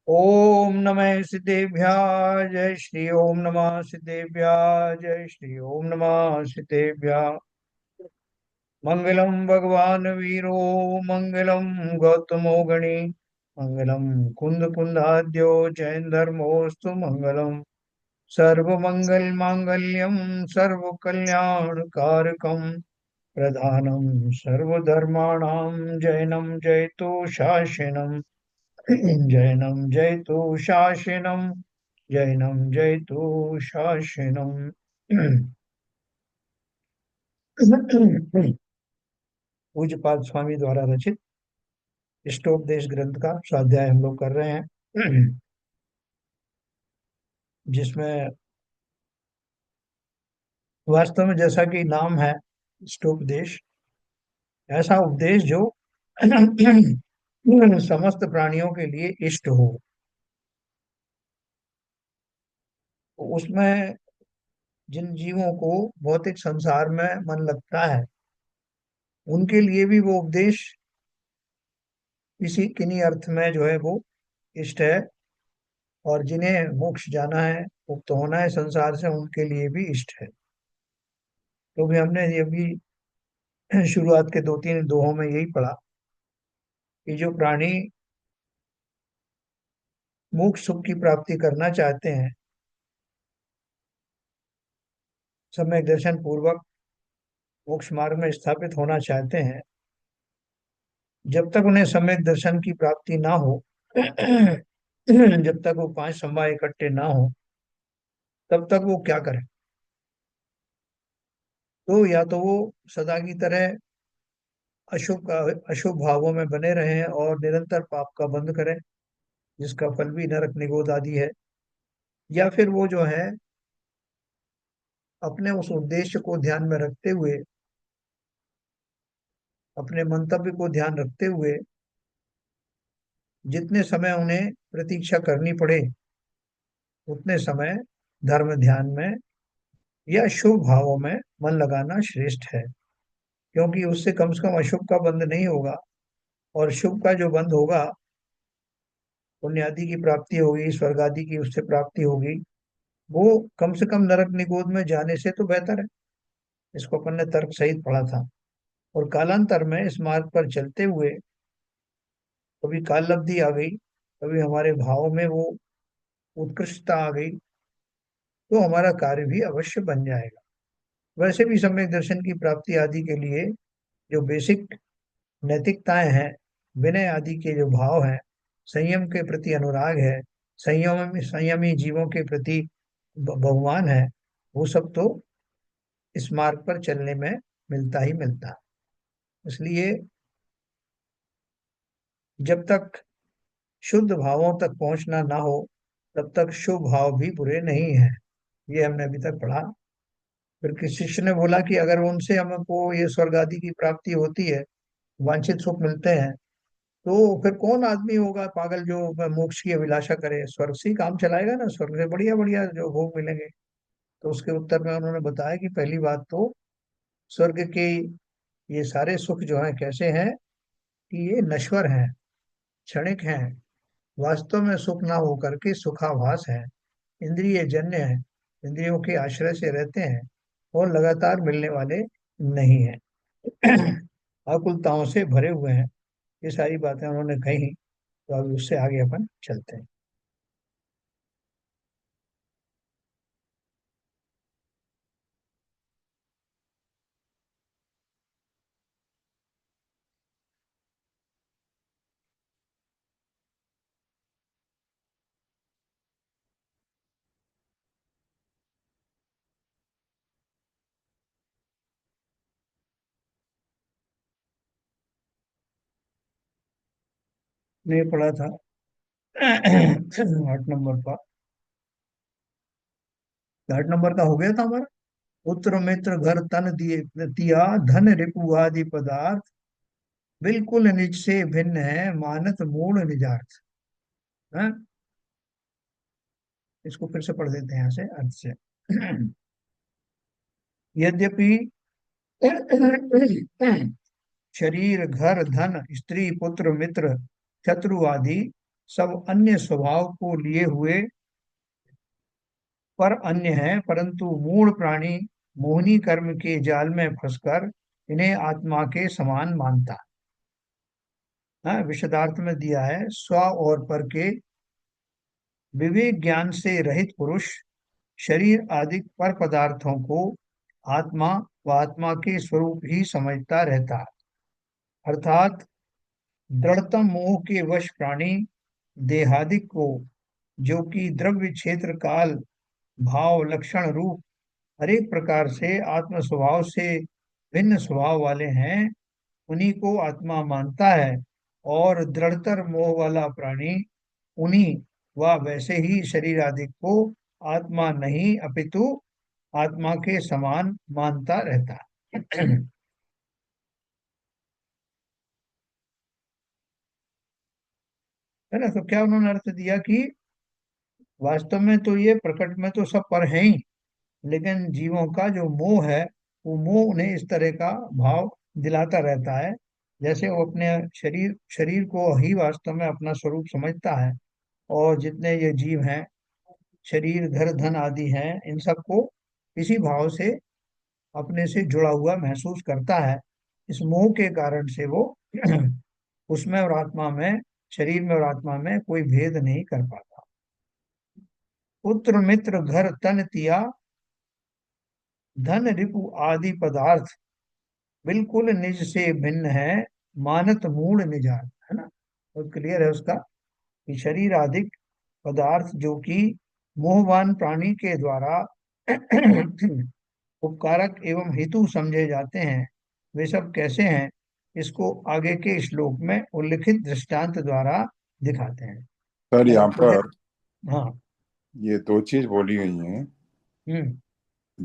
ओम नमः सिद्धेभ्याय जय श्री ओम नमः सिद्धेभ्याय जय श्री ओम नमः सिद्धेभ्याय। मंगलम भगवान वीरो मंगलम गौतमो गणी मंगलम कुंद कुंदाद्यो जैन धर्मोस्तु मंगलम। सर्व मंगल मांगल्यम सर्व कल्याण कारकम प्रधानम सर्वधर्माणां जैनम जयतु शासनम। जैनम जयतु शासनम। जैनम जयतु शासनम। पूज्यपाद स्वामी द्वारा रचित इष्टोपदेश ग्रंथ का स्वाध्याय हम लोग कर रहे हैं। जिसमें वास्तव में जैसा कि नाम है इष्टोपदेश, ऐसा उपदेश जो समस्त प्राणियों के लिए इष्ट हो। तो उसमें जिन जीवों को भौतिक संसार में मन लगता है, उनके लिए भी वो उपदेश किसी किन्हीं अर्थ में जो है वो इष्ट है। और जिन्हें मोक्ष जाना है, मुक्त होना है संसार से, उनके लिए भी इष्ट है। तो भी हमने ये भी शुरुआत के दो तीन दोहों में यही पढ़ा कि जो प्राणी मोक्ष सुख की प्राप्ति करना चाहते हैं, सम्यक दर्शन पूर्वक मोक्ष मार्ग में स्थापित होना चाहते हैं, जब तक उन्हें सम्यक दर्शन की प्राप्ति ना हो, जब तक वो पांच संभाव इकट्ठे ना हो, तब तक वो क्या करें। तो या तो वो सदा की तरह अशुभ भावों में बने रहें और निरंतर पाप का बंध करें, जिसका फल भी नरक निगोद आदि है। या फिर वो जो है अपने उस उद्देश्य को ध्यान में रखते हुए, अपने मंतव्य को ध्यान रखते हुए, जितने समय उन्हें प्रतीक्षा करनी पड़े उतने समय धर्म ध्यान में या शुभ भावों में मन लगाना श्रेष्ठ है। क्योंकि उससे कम से कम अशुभ का बंध नहीं होगा, और शुभ का जो बंध होगा, पुण्य आदि की प्राप्ति होगी, स्वर्ग आदि की उससे प्राप्ति होगी, वो कम से कम नरक निगोद में जाने से तो बेहतर है। इसको अपन ने तर्क सहित पढ़ा था। और कालांतर में इस मार्ग पर चलते हुए कभी काल लब्धि आ गई, कभी हमारे भाव में वो उत्कृष्टता आ गई, तो हमारा कार्य भी अवश्य बन जाएगा। वैसे भी सम्यक दर्शन की प्राप्ति आदि के लिए जो बेसिक नैतिकताएं हैं, विनय आदि के जो भाव हैं, संयम के प्रति अनुराग है, संयमी जीवों के प्रति बहुमान है, वो सब तो इस मार्ग पर चलने में मिलता ही मिलता है। इसलिए जब तक शुद्ध भावों तक पहुंचना ना हो, तब तक शुभ भाव भी बुरे नहीं हैं। ये हमने अभी तक पढ़ा। फिर किसी शिष्य ने बोला कि अगर उनसे हमको ये स्वर्ग आदि की प्राप्ति होती है, वांछित सुख मिलते हैं, तो फिर कौन आदमी होगा पागल जो मोक्ष की अभिलाषा करे, स्वर्ग से ही काम चलाएगा ना, स्वर्ग से बढ़िया बढ़िया जो भोग मिलेंगे। तो उसके उत्तर में उन्होंने बताया कि पहली बात तो स्वर्ग के ये सारे सुख जो हैं कैसे हैं, कि ये नश्वर हैं, क्षणिक हैं, वास्तव में सुख ना होकर के सुखाभास है, इंद्रिय जन्य है, इंद्रियों के आश्रय से रहते हैं और लगातार मिलने वाले नहीं है। आकुलताओं से भरे हुए हैं। ये सारी बातें उन्होंने कही। तो अब उससे आगे अपन चलते हैं। ने पढ़ा था 8 नंबर का। 8 नंबर का हो गया था हमारा। पुत्र मित्र घर तन दिए दिया, धन रिपु आदि पदार्थ बिल्कुल निज से भिन्न है, मानत मूढ़ निजार्थ। हाँ? इसको फिर से पढ़ देते हैं यहाँ से अर्थ से। यद्यपि शरीर घर धन स्त्री पुत्र मित्र शत्रु आदि सब अन्य स्वभाव को लिए हुए पर अन्य है, परंतु मूल प्राणी मोहिनी कर्म के जाल में फंसकर इन्हें आत्मा के समान मानता है। विशदार्थ में दिया है, स्व और पर के विवेक ज्ञान से रहित पुरुष शरीर आदि पर पदार्थों को आत्मा व आत्मा के स्वरूप ही समझता रहता है। अर्थात दृढ़तम मोह के वश प्राणी देहादिक को, जो कि द्रव्य क्षेत्र काल भाव लक्षण रूप हरेक प्रकार से आत्म स्वभाव से भिन्न स्वभाव वाले हैं, उन्हीं को आत्मा मानता है। और दृढ़तर मोह वाला प्राणी उन्हीं व वैसे ही शरीर आदि को आत्मा नहीं अपितु आत्मा के समान मानता रहता है। है ना? तो क्या उन्होंने अर्थ दिया कि वास्तव में तो ये प्रकट में तो सब पर है ही, लेकिन जीवों का जो मोह है, वो मोह उन्हें इस तरह का भाव दिलाता रहता है, जैसे वो अपने शरीर शरीर को ही वास्तव में अपना स्वरूप समझता है। और जितने ये जीव हैं, शरीर घर धन आदि हैं, इन सबको इसी भाव से अपने से जुड़ा हुआ महसूस करता है। इस मोह के कारण से वो उसमें और आत्मा में, शरीर में और आत्मा में कोई भेद नहीं कर पाता। पुत्र मित्र घर तन तिया धन रिपु आदि पदार्थ बिल्कुल निज से भिन्न है, मानत मूल निजात। है ना? बहुत क्लियर है उसका कि शरीर आदि पदार्थ जो कि मोहवान प्राणी के द्वारा उपकारक एवं हेतु समझे जाते हैं, वे सब कैसे हैं, इसको आगे के श्लोक में उल्लिखित दृष्टांत द्वारा दिखाते हैं। सर पहले यहाँ तो पर हाँ। ये दो चीज बोली गई हैं, हम्म।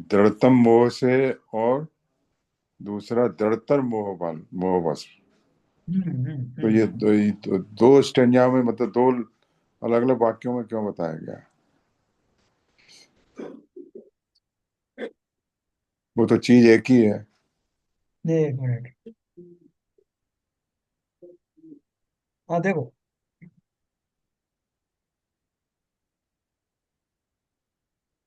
दृढ़तम मोह से और दूसरा दृढ़तर मोहवश। हम्म। तो ये दो स्टेंजा में, मतलब दो अलग अलग वाक्यों में क्यों बताया गया? वो तो चीज एक ही है। एक मिनट। हाँ देखो,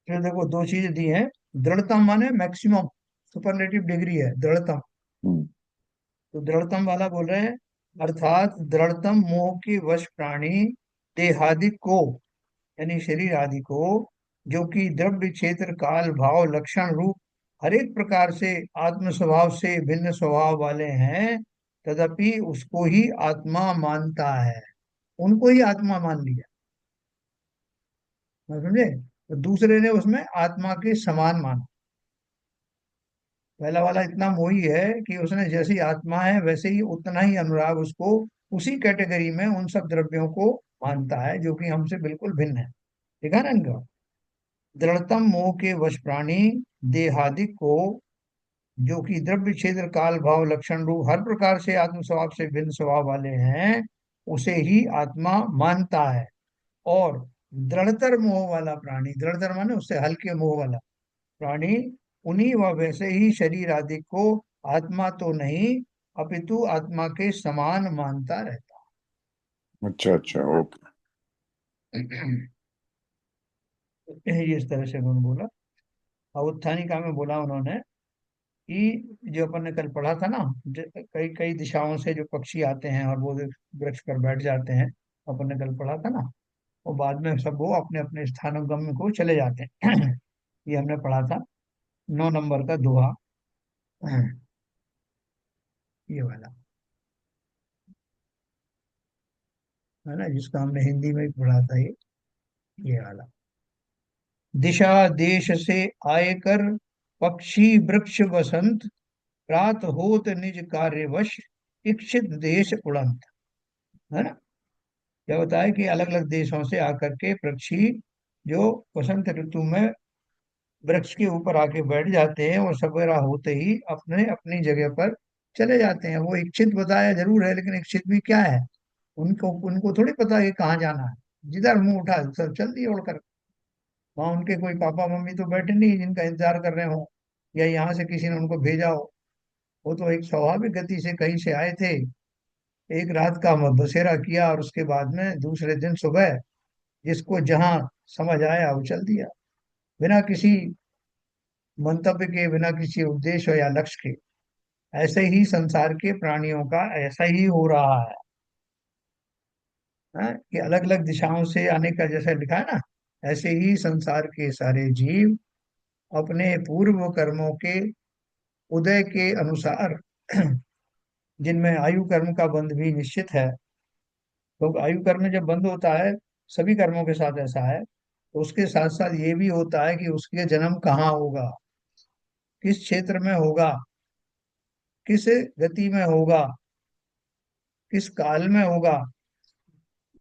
फिर देखो दो चीजें दी हैं। दृढ़तम माने मैक्सिमम, सुपरलेटिव डिग्री है दृढ़तम। हम्म। तो दृढ़तम वाला बोल रहे हैं, अर्थात दृढ़तम मोह के वश प्राणी देहादि को, यानी शरीर आदि को, जो कि द्रव्य क्षेत्र काल भाव लक्षण रूप हर एक प्रकार से आत्म स्वभाव से भिन्न स्वभाव वाले हैं, तदपि उसको ही आत्मा मानता है। उनको ही आत्मा मान लिया, समझे? तो दूसरे ने उसमें आत्मा के समान माना। पहला वाला इतना मोही है कि उसने जैसी आत्मा है वैसे ही उतना ही अनुराग उसको उसी कैटेगरी में उन सब द्रव्यों को मानता है जो कि हमसे बिल्कुल भिन्न है। ठीक है ना इनका? दृढ़तम मोह के वश प्राणी देहादिक को, जो कि द्रव्य क्षेत्र काल भाव लक्षण रूप हर प्रकार से आत्म स्वभाव से भिन्न स्वभाव वाले हैं, उसे ही आत्मा मानता है। और दृढ़तर मोह वाला प्राणी, दृढ़तर माने उससे हल्के मोह वाला प्राणी, उन्हीं व वैसे ही शरीर आदि को आत्मा तो नहीं अपितु आत्मा के समान मानता रहता अच्छा अच्छा, ओके। है। ये इस तरह से उन्होंने बोला। और उत्थानिका में बोला उन्होंने कि जो अपन ने कल पढ़ा था ना, कई कई दिशाओं से जो पक्षी आते हैं और वो वृक्ष पर बैठ जाते हैं, अपन ने कल पढ़ा था ना, और बाद में सब वो अपने अपने स्थानों को चले जाते हैं। ये हमने पढ़ा था 9 नंबर का दोहा। ये वाला है ना, जिसका हमने हिंदी में भी पढ़ा था, ये वाला। दिशा देश से आए कर पक्षी वृक्ष वसंत, प्रात होत निज कार्यवश इक्षित देश उड़ंत। है ना? क्या होता है कि अलग अलग देशों से आकर के पक्षी जो वसंत ऋतु में वृक्ष के ऊपर आके बैठ जाते हैं और सवेरा होते ही अपने अपनी जगह पर चले जाते हैं। वो इच्छित बताया जरूर है, लेकिन इच्छित भी क्या है, उनको उनको थोड़ी पता है कि कहाँ जाना है। जिधर मुंह उठा सब चल दिए उड़कर। वहां उनके कोई पापा मम्मी तो बैठे नहीं जिनका इंतजार कर रहे हो, या यहाँ से किसी ने उनको भेजा हो। वो तो एक स्वाभाविक गति से कहीं से आए थे एक रात का बसेरा किया और उसके बाद में दूसरे दिन सुबह जिसको जहां समझ आया वो चल दिया, बिना किसी मंतव्य के, बिना किसी उद्देश्य या लक्ष्य के। ऐसे ही संसार के प्राणियों का ऐसा ही हो रहा है कि अलग अलग दिशाओं से आने का, जैसे लिखा है ना, ऐसे ही संसार के सारे जीव अपने पूर्व कर्मों के उदय के अनुसार जिनमें आयु कर्म का बंध भी निश्चित है। तो आयु कर्म जब बंद होता है, सभी कर्मों के साथ ऐसा है, तो उसके साथ साथ ये भी होता है कि उसके जन्म कहाँ होगा, किस क्षेत्र में होगा, किस गति में होगा, किस काल में होगा,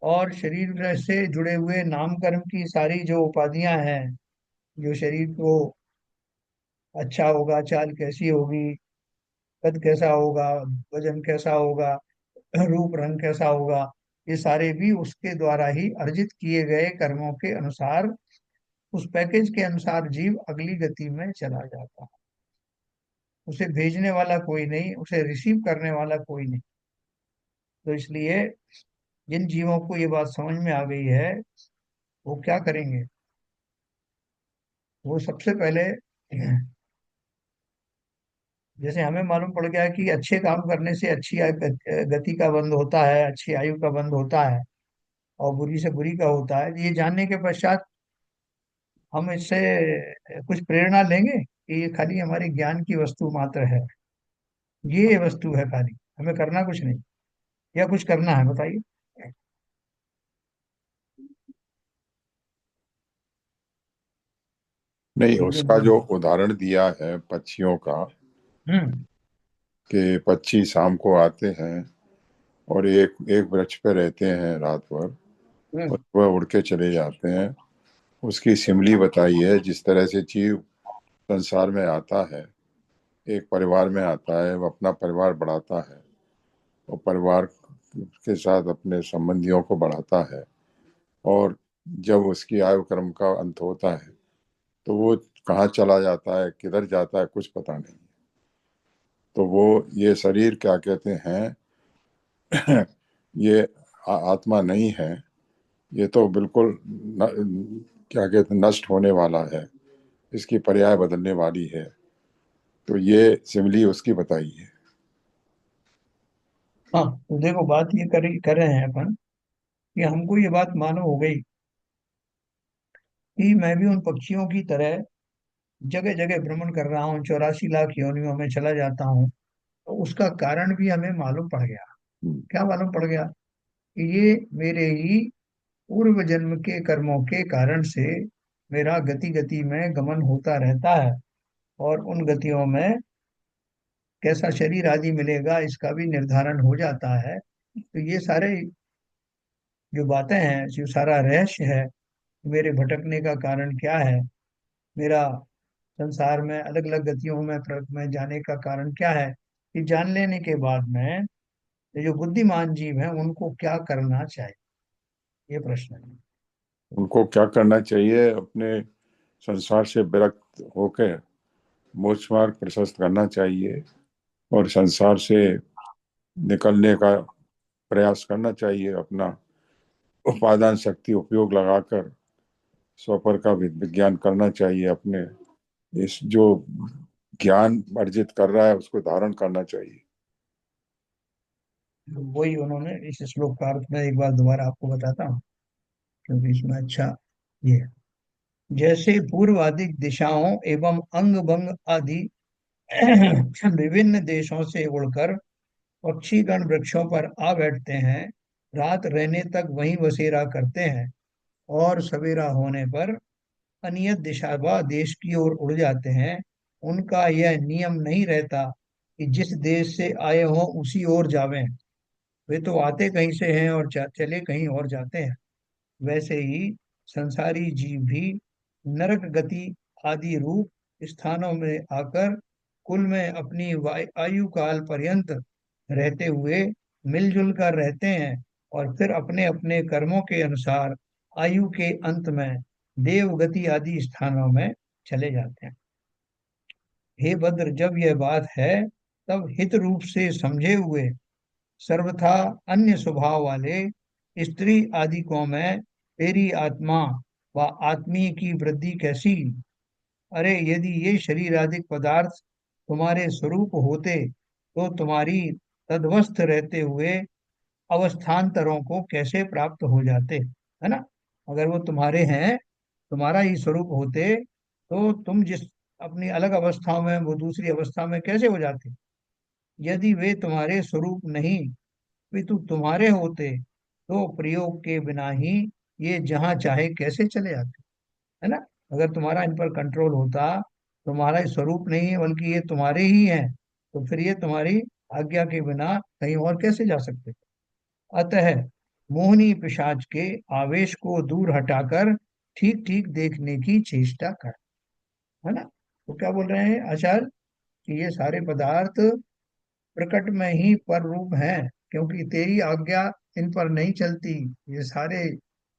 और शरीर से जुड़े हुए नाम कर्म की सारी जो उपाधियां हैं, जो शरीर को अच्छा होगा, चाल कैसी होगी, कद कैसा होगा, वजन कैसा होगा, रूप रंग कैसा होगा, ये सारे भी उसके द्वारा ही अर्जित किए गए कर्मों के अनुसार, उस पैकेज के अनुसार जीव अगली गति में चला जाता है। उसे भेजने वाला कोई नहीं, उसे रिसीव करने वाला कोई नहीं। तो इसलिए जिन जीवों को ये बात समझ में आ गई है, वो क्या करेंगे? वो सबसे पहले, जैसे हमें मालूम पड़ गया कि अच्छे काम करने से अच्छी गति का बंद होता है, अच्छी आयु का बंद होता है, और बुरी से बुरी का होता है, ये जानने के पश्चात हम इससे कुछ प्रेरणा लेंगे कि ये खाली हमारे ज्ञान की वस्तु मात्र है, ये वस्तु है खाली, हमें करना कुछ नहीं, या कुछ करना है, बताइए। नहीं, एक दिन उसका जो उदाहरण दिया है पक्षियों का, हम्म कि पक्षी शाम को आते हैं और एक एक वृक्ष पे रहते हैं रात भर, और हम्म वह उड़ के चले जाते हैं, उसकी सिमली बताई है। जिस तरह से जीव संसार में आता है, एक परिवार में आता है, वह अपना परिवार बढ़ाता है और परिवार के साथ अपने संबंधियों को बढ़ाता है, और जब उसकी आयु कर्म का अंत होता है तो वो कहाँ चला जाता है, किधर जाता है, कुछ पता नहीं। तो वो, ये शरीर क्या कहते हैं, ये आत्मा नहीं है, ये तो बिल्कुल क्या कहते हैं, नष्ट होने वाला है, इसकी पर्याय बदलने वाली है। तो ये सिमली उसकी बताई है। हाँ, तो देखो बात ये कर रहे हैं अपन कि हमको ये बात मालूम हो गई कि मैं भी उन पक्षियों की तरह जगह जगह भ्रमण कर रहा हूँ, 84 लाख योनियों में चला जाता हूँ। तो उसका कारण भी हमें मालूम पड़ गया। हम्म। क्या मालूम पड़ गया? कि ये मेरे ही पूर्व जन्म के कर्मों के कारण से मेरा गति गति में गमन होता रहता है, और उन गतियों में कैसा शरीर आदि मिलेगा इसका भी निर्धारण हो जाता है। तो ये सारे जो बातें हैं, जो सारा रहस्य है, मेरे भटकने का कारण क्या है, मेरा संसार में अलग अलग गतियों में प्रग में जाने का कारण क्या है, ये जान लेने के बाद में ये जो बुद्धिमान जीव हैं उनको क्या करना चाहिए, ये प्रश्न है। उनको क्या करना चाहिए? अपने संसार से विरक्त होकर मोक्ष मार्ग प्रशस्त करना चाहिए, और संसार से निकलने का प्रयास करना चाहिए। अपना उपादान शक्ति उपयोग लगाकर स्वपर का विज्ञान करना चाहिए। अपने इस जो ज्ञान अर्जित कर रहा है उसको धारण करना चाहिए। वही उन्होंने इस श्लोक का अर्थ में एक बार दोबारा आपको बताता हूँ, क्योंकि इसमें अच्छा ये है। जैसे पूर्वाधिक दिशाओं एवं अंग भंग आदि विभिन्न देशों से उड़कर पक्षीगण वृक्षों पर आ बैठते हैं, रात रहने तक वहीं बसेरा करते हैं, और सवेरा होने पर अनियत दिशा व देश की ओर उड़ जाते हैं। उनका यह नियम नहीं रहता कि जिस देश से आए हों उसी ओर जावें। वे तो आते कहीं से हैं और चले कहीं और जाते हैं। वैसे ही संसारी जीव भी नरक गति आदि रूप स्थानों में आकर कुल में अपनी आयु काल पर्यंत रहते हुए मिलजुल कर रहते हैं, और फिर अपने अपने कर्मों के अनुसार आयु के अंत में देव गति आदि स्थानों में चले जाते हैं। हे भद्र, जब यह बात है तब हित रूप से समझे हुए सर्वथा अन्य स्वभाव वाले स्त्री आदि को में तेरी आत्मा व आत्मीय की वृद्धि कैसी। अरे यदि ये शरीर आदि पदार्थ तुम्हारे स्वरूप होते तो तुम्हारी तदवस्थ रहते हुए अवस्थांतरों को कैसे प्राप्त हो जाते, है ना। अगर वो तुम्हारे हैं, तुम्हारा ही स्वरूप होते, तो तुम जिस अपनी अलग अवस्थाओं में वो दूसरी अवस्था में कैसे हो जाते। यदि वे तुम्हारे स्वरूप नहीं अपितु तुम्हारे होते तो प्रयोग के बिना ही ये जहां चाहे कैसे चले जाते, है ना। अगर तुम्हारा इन पर कंट्रोल होता, तुम्हारा स्वरूप नहीं है बल्कि ये तुम्हारे ही हैं, तो फिर ये तुम्हारी आज्ञा के बिना कहीं और कैसे जा सकते। अतः मोहिनी पिशाच के आवेश को दूर हटाकर ठीक ठीक देखने की चेष्टा कर, है ना। तो क्या बोल रहे हैं आचार्य कि ये सारे पदार्थ प्रकट में ही पर रूप हैं, क्योंकि तेरी आज्ञा इन पर नहीं चलती। ये सारे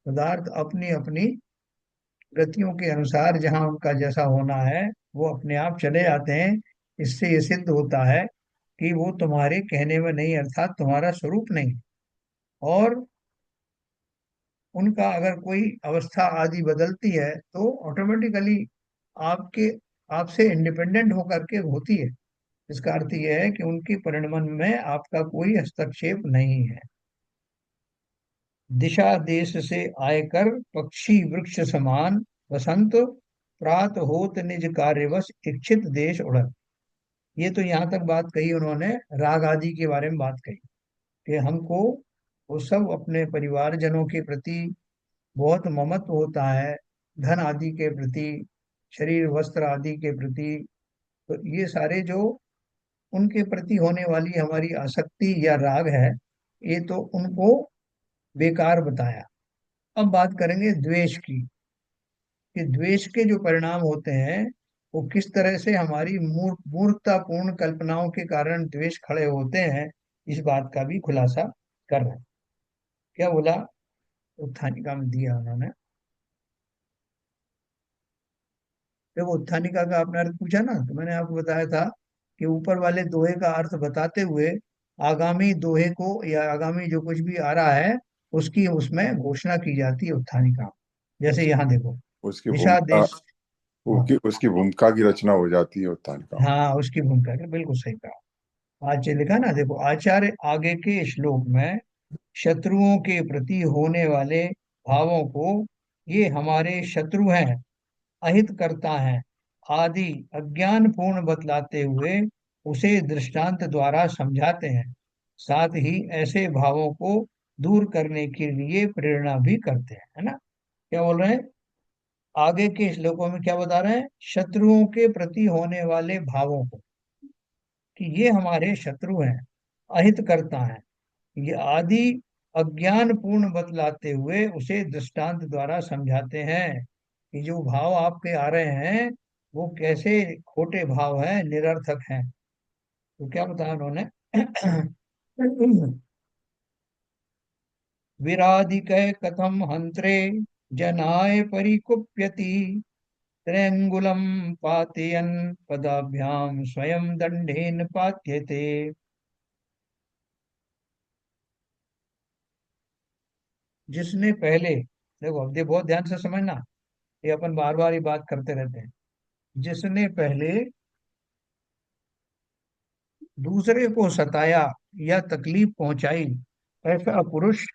पदार्थ अपनी अपनी गतियों के अनुसार जहाँ उनका जैसा होना है वो अपने आप चले जाते हैं। इससे ये सिद्ध होता है कि वो तुम्हारे कहने में नहीं, अर्थात तुम्हारा स्वरूप नहीं। और उनका अगर कोई अवस्था आदि बदलती है तो ऑटोमेटिकली आपके आपसे इंडिपेंडेंट होकर के होती है। इसका अर्थ यह है कि उनके परिणमन में आपका कोई हस्तक्षेप नहीं है। दिशा देश से आयकर पक्षी वृक्ष समान वसंत प्रात होत निज कार्यवश इच्छित देश उड़त। ये तो यहाँ तक बात कही उन्होंने, राग आदि के बारे में बात कही कि हमको वो सब अपने परिवारजनों के प्रति बहुत ममत्व होता है, धन आदि के प्रति, शरीर वस्त्र आदि के प्रति। तो ये सारे जो उनके प्रति होने वाली हमारी आसक्ति या राग है, ये तो उनको बेकार बताया। अब बात करेंगे द्वेष की, कि द्वेष के जो परिणाम होते हैं वो किस तरह से हमारी मूर्खतापूर्ण कल्पनाओं के कारण द्वेष खड़े होते हैं, इस बात का भी खुलासा कर रहे हैं। क्या बोला उत्थानिका में दिया उन्होंने। देखो उत्थानिका का आपने अर्थ पूछा ना, तो मैंने आपको बताया था कि ऊपर वाले दोहे का अर्थ बताते हुए आगामी दोहे को या आगामी जो कुछ भी आ रहा है उसकी उसमें घोषणा की जाती है उत्थानिका में। जैसे उस, यहाँ देखो, उसकी दिशा भूमिका देश। हाँ, उसकी भूमिका की रचना हो जाती है उत्तानिका में। हाँ उसकी भूमिका है, बिल्कुल सही कहा। आज लिखा ना, देखो आचार्य आगे के श्लोक में शत्रुओं के प्रति होने वाले भावों को ये हमारे शत्रु हैं, अहित करता है आदि अज्ञान पूर्ण बतलाते हुए उसे दृष्टांत द्वारा समझाते हैं। साथ ही ऐसे भावों को दूर करने के लिए प्रेरणा भी करते हैं, है ना। क्या बोल रहे हैं आगे के श्लोकों में, क्या बता रहे हैं, शत्रुओं के प्रति होने वाले भावों को कि ये हमारे शत्रु हैं, अहित करता है, ये आदि अज्ञान पूर्ण बतलाते हुए उसे दृष्टांत द्वारा समझाते हैं कि जो भाव आपके आ रहे हैं वो कैसे खोटे भाव हैं, निरर्थक हैं। तो क्या बताया उन्होंने विराधिक कथम हंत्रे जनाय परिकुप्यति त्र्यंगुलम पातयन पदाभ्याम स्वयं दंडेन पात्यते। जिसने पहले, देखो अब ये बहुत ध्यान से समझना, ये अपन बार बार ये बात करते रहते हैं। जिसने पहले दूसरे को सताया या तकलीफ पहुंचाई, ऐसा पुरुष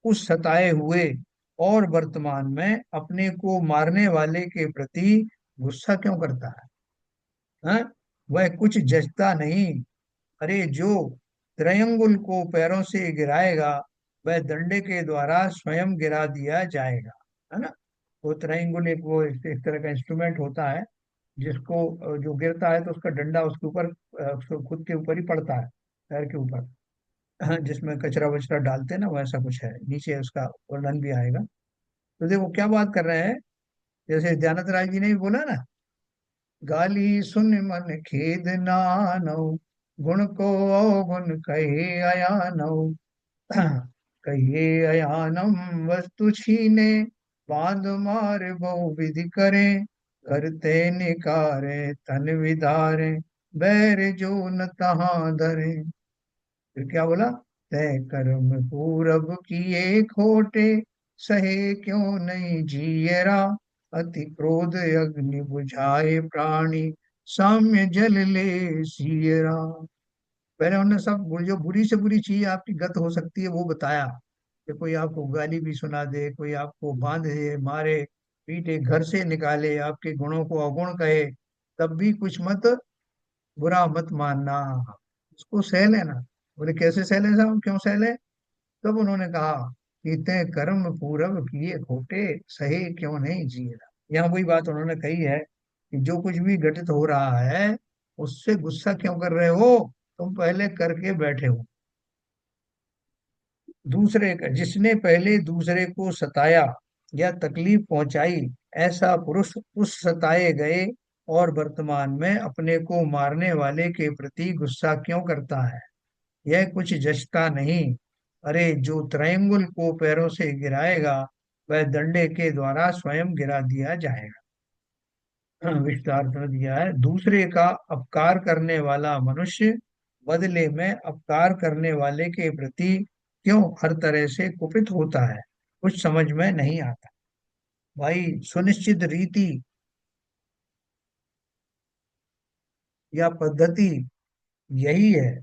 उस सताए हुए और वर्तमान में अपने को मारने वाले के प्रति गुस्सा क्यों करता है, हाँ? वह कुछ जचता नहीं। अरे जो त्रयंगुल को पैरों से गिराएगा वह डंडे के द्वारा स्वयं गिरा दिया जाएगा, है ना। वो त्रयंगुल एक वो इस तरह का इंस्ट्रूमेंट होता है जिसको जो गिरता है तो उसका डंडा उसके ऊपर खुद के ऊपर ही पड़ता है, पैर के ऊपर। जिसमें कचरा वचरा डालते हैं ना, वैसा कुछ है, नीचे उसका वर्णन भी आएगा। तो देखो क्या बात कर रहे हैं, जैसे दयानंद राय जी ने भी बोला ना, गाली सुन मन खेद नानौ गुण को अवगुण कहे अयानौ। कहिए अयानम वस्तु छीने बांध मार बहु विधि करे करते निकारे तन विदारे बैर जो न तहाँ धरे। फिर क्या बोला, तय कर्म पूरब किए खोटे, सहे क्यों नहीं जियरा। अति क्रोध अग्नि बुझाए प्राणी, साम्य जल ले सियरा। पहले उन्होंने सब जो बुरी से बुरी चीज आपकी गत हो सकती है वो बताया, कि कोई आपको गाली भी सुना दे, कोई आपको बांध दे, मारे पीटे, घर से निकाले, आपके गुणों को अवगुण कहे, तब भी कुछ मत, बुरा मत मानना, उसको सह लेना। बोले कैसे सह ले साहब, क्यों सह ले? तब उन्होंने कहा कि तय कर्म पूरब किए खोटे, सहे क्यों नहीं जिएगा। यहाँ वही बात उन्होंने कही है कि जो कुछ भी घटित हो रहा है उससे गुस्सा क्यों कर रहे हो, तुम पहले करके बैठे हो। दूसरे का, जिसने पहले दूसरे को सताया या तकलीफ पहुंचाई, ऐसा पुरुष उस सताए गए और वर्तमान में अपने को मारने वाले के प्रति गुस्सा क्यों करता है? यह कुछ जचता नहीं। अरे जो त्रयंगुल को पैरों से गिराएगा, वह डंडे के द्वारा स्वयं गिरा दिया जाएगा। विस्तार कर दिया है, दूसरे का अपकार करने वाला मनुष्य बदले में अपकार करने वाले के प्रति क्यों हर तरह से कुपित होता है, कुछ समझ में नहीं आता। भाई सुनिश्चित रीति या पद्धति यही है,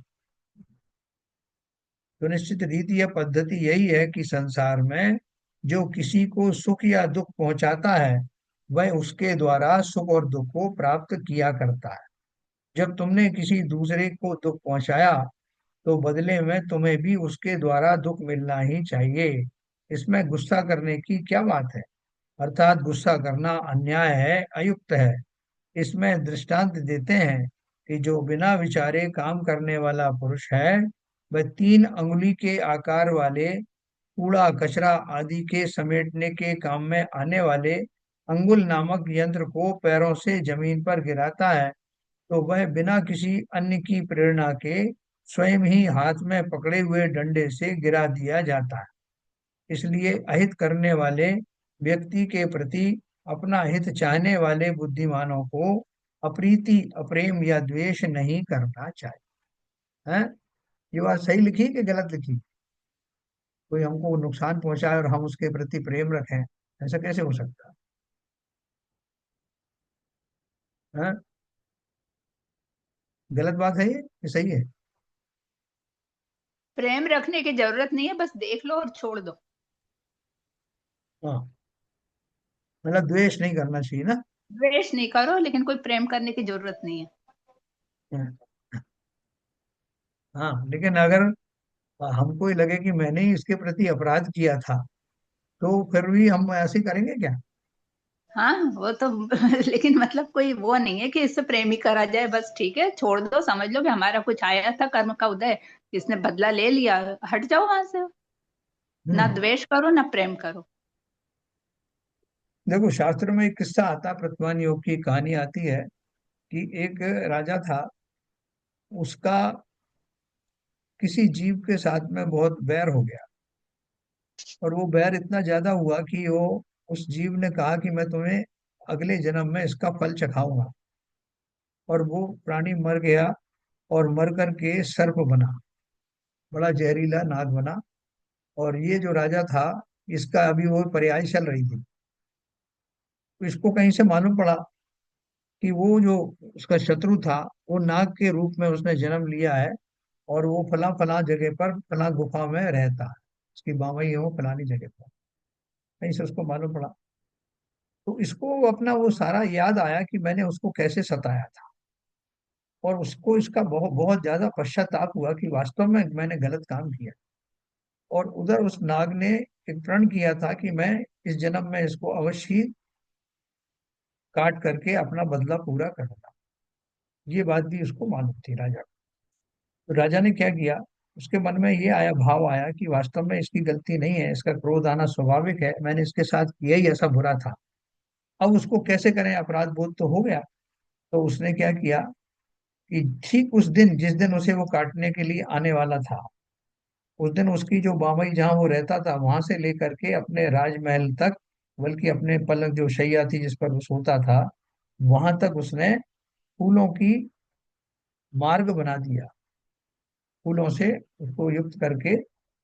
सुनिश्चित रीति या पद्धति यही है कि संसार में जो किसी को सुख या दुख पहुंचाता है, वह उसके द्वारा सुख और दुख को प्राप्त किया करता है। जब तुमने किसी दूसरे को दुख पहुंचाया, तो बदले में तुम्हें भी उसके द्वारा दुख मिलना ही चाहिए। इसमें गुस्सा करने की क्या बात है? अर्थात गुस्सा करना अन्याय है, अयुक्त है। इसमें दृष्टांत देते हैं कि जो बिना विचारे काम करने वाला पुरुष है, वह 3 अंगुली के आकार वाले कूड़ा कचरा आदि के समेटने के काम में आने वाले अंगुल नामक यंत्र को पैरों से जमीन पर गिराता है, तो वह बिना किसी अन्य की प्रेरणा के स्वयं ही हाथ में पकड़े हुए डंडे से गिरा दिया जाता है। इसलिए अहित करने वाले व्यक्ति के प्रति अपना हित चाहने वाले बुद्धिमानों को अप्रीति, अप्रेम या द्वेष नहीं करना चाहिए। है, ये बात सही लिखी कि गलत लिखी? कोई हमको नुकसान पहुंचाए और हम उसके प्रति प्रेम रखें, ऐसा कैसे हो सकता है? गलत बात है ये सही है? प्रेम रखने की जरूरत नहीं है, बस देख लो और छोड़ दो। हाँ, मतलब द्वेष नहीं करना चाहिए ना। द्वेष नहीं करो, लेकिन कोई प्रेम करने की जरूरत नहीं है। हाँ, हाँ, लेकिन अगर हमको ही लगे कि मैंने ही इसके प्रति अपराध किया था, तो फिर भी हम ऐसे ही करेंगे क्या? हाँ वो तो लेकिन मतलब कोई वो नहीं है कि इससे प्रेम ही करा जाए, बस ठीक है छोड़ दो, समझ लो कि हमारा कुछ आया था कर्म का उदय, इसने बदला ले लिया, हट जाओ वहां से। ना हम्म। द्वेष करो ना प्रेम करो। देखो शास्त्र में एक किस्सा आता, प्रतिमान योग की कहानी आती है कि एक राजा था, उसका किसी जीव के साथ में बहुत बैर हो गया, और वो बैर इतना ज्यादा हुआ कि वो, उस जीव ने कहा कि मैं तुम्हें अगले जन्म में इसका फल चखाऊंगा। और वो प्राणी मर गया, और मर करके सर्प बना, बड़ा जहरीला नाग बना। और ये जो राजा था, इसका अभी वो पर्याय चल रही थी, तो इसको कहीं से मालूम पड़ा कि वो जो उसका शत्रु था, वो नाग के रूप में उसने जन्म लिया है, और वो फला फला जगह पर, फला गुफा में रहता है, उसकी बावई है वो फलानी जगह पर। कहीं से उसको मालूम पड़ा, तो इसको अपना वो सारा याद आया कि मैंने उसको कैसे सताया था, और उसको इसका बहुत बहुत ज्यादा पश्चाताप हुआ कि वास्तव में मैंने गलत काम किया। और उधर उस नाग ने एक प्रण किया था कि मैं इस जन्म में इसको अवश्य ही काट करके अपना बदला पूरा करूंगा। ये बात भी उसको मालूम थी राजा को। तो राजा ने क्या किया, उसके मन में ये आया, भाव आया कि वास्तव में इसकी गलती नहीं है, इसका क्रोध आना स्वाभाविक है, मैंने इसके साथ किया ही ऐसा बुरा था। अब उसको कैसे करें, अपराध बोध तो हो गया। तो उसने क्या किया कि ठीक उस दिन, जिस दिन उसे वो काटने के लिए आने वाला था, उस दिन उसकी जो बामई जहाँ वो रहता था, वहां से लेकर के अपने राजमहल तक, बल्कि अपने पलंग जो शैया थी जिस पर वो सोता था, वहां तक उसने फूलों की मार्ग बना दिया। फूलों से उसको युक्त करके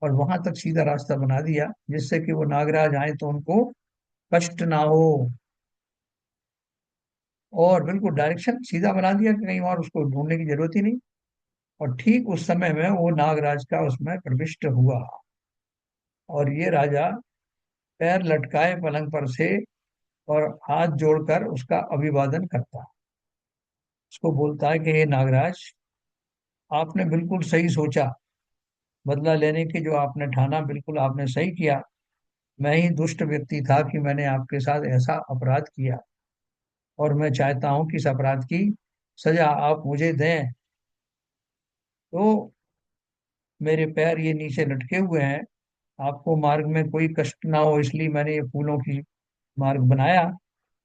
और वहां तक सीधा रास्ता बना दिया, जिससे कि वो नागराज आए तो उनको कष्ट ना हो। और बिल्कुल डायरेक्शन सीधा बना दिया कि कहीं और उसको ढूंढने की जरूरत ही नहीं। और ठीक उस समय में वो नागराज का उसमें प्रविष्ट हुआ। और ये राजा पैर लटकाए पलंग पर से और हाथ जोड़कर उसका अभिवादन करता, उसको बोलता है कि हे नागराज, आपने बिल्कुल सही सोचा। बदला लेने की जो आपने ठाना, बिल्कुल आपने सही किया। मैं ही दुष्ट व्यक्ति था कि मैंने आपके साथ ऐसा अपराध किया, और मैं चाहता हूं कि इस अपराध की सजा आप मुझे दें। तो मेरे पैर ये नीचे लटके हुए हैं, आपको मार्ग में कोई कष्ट ना हो इसलिए मैंने ये फूलों की मार्ग बनाया।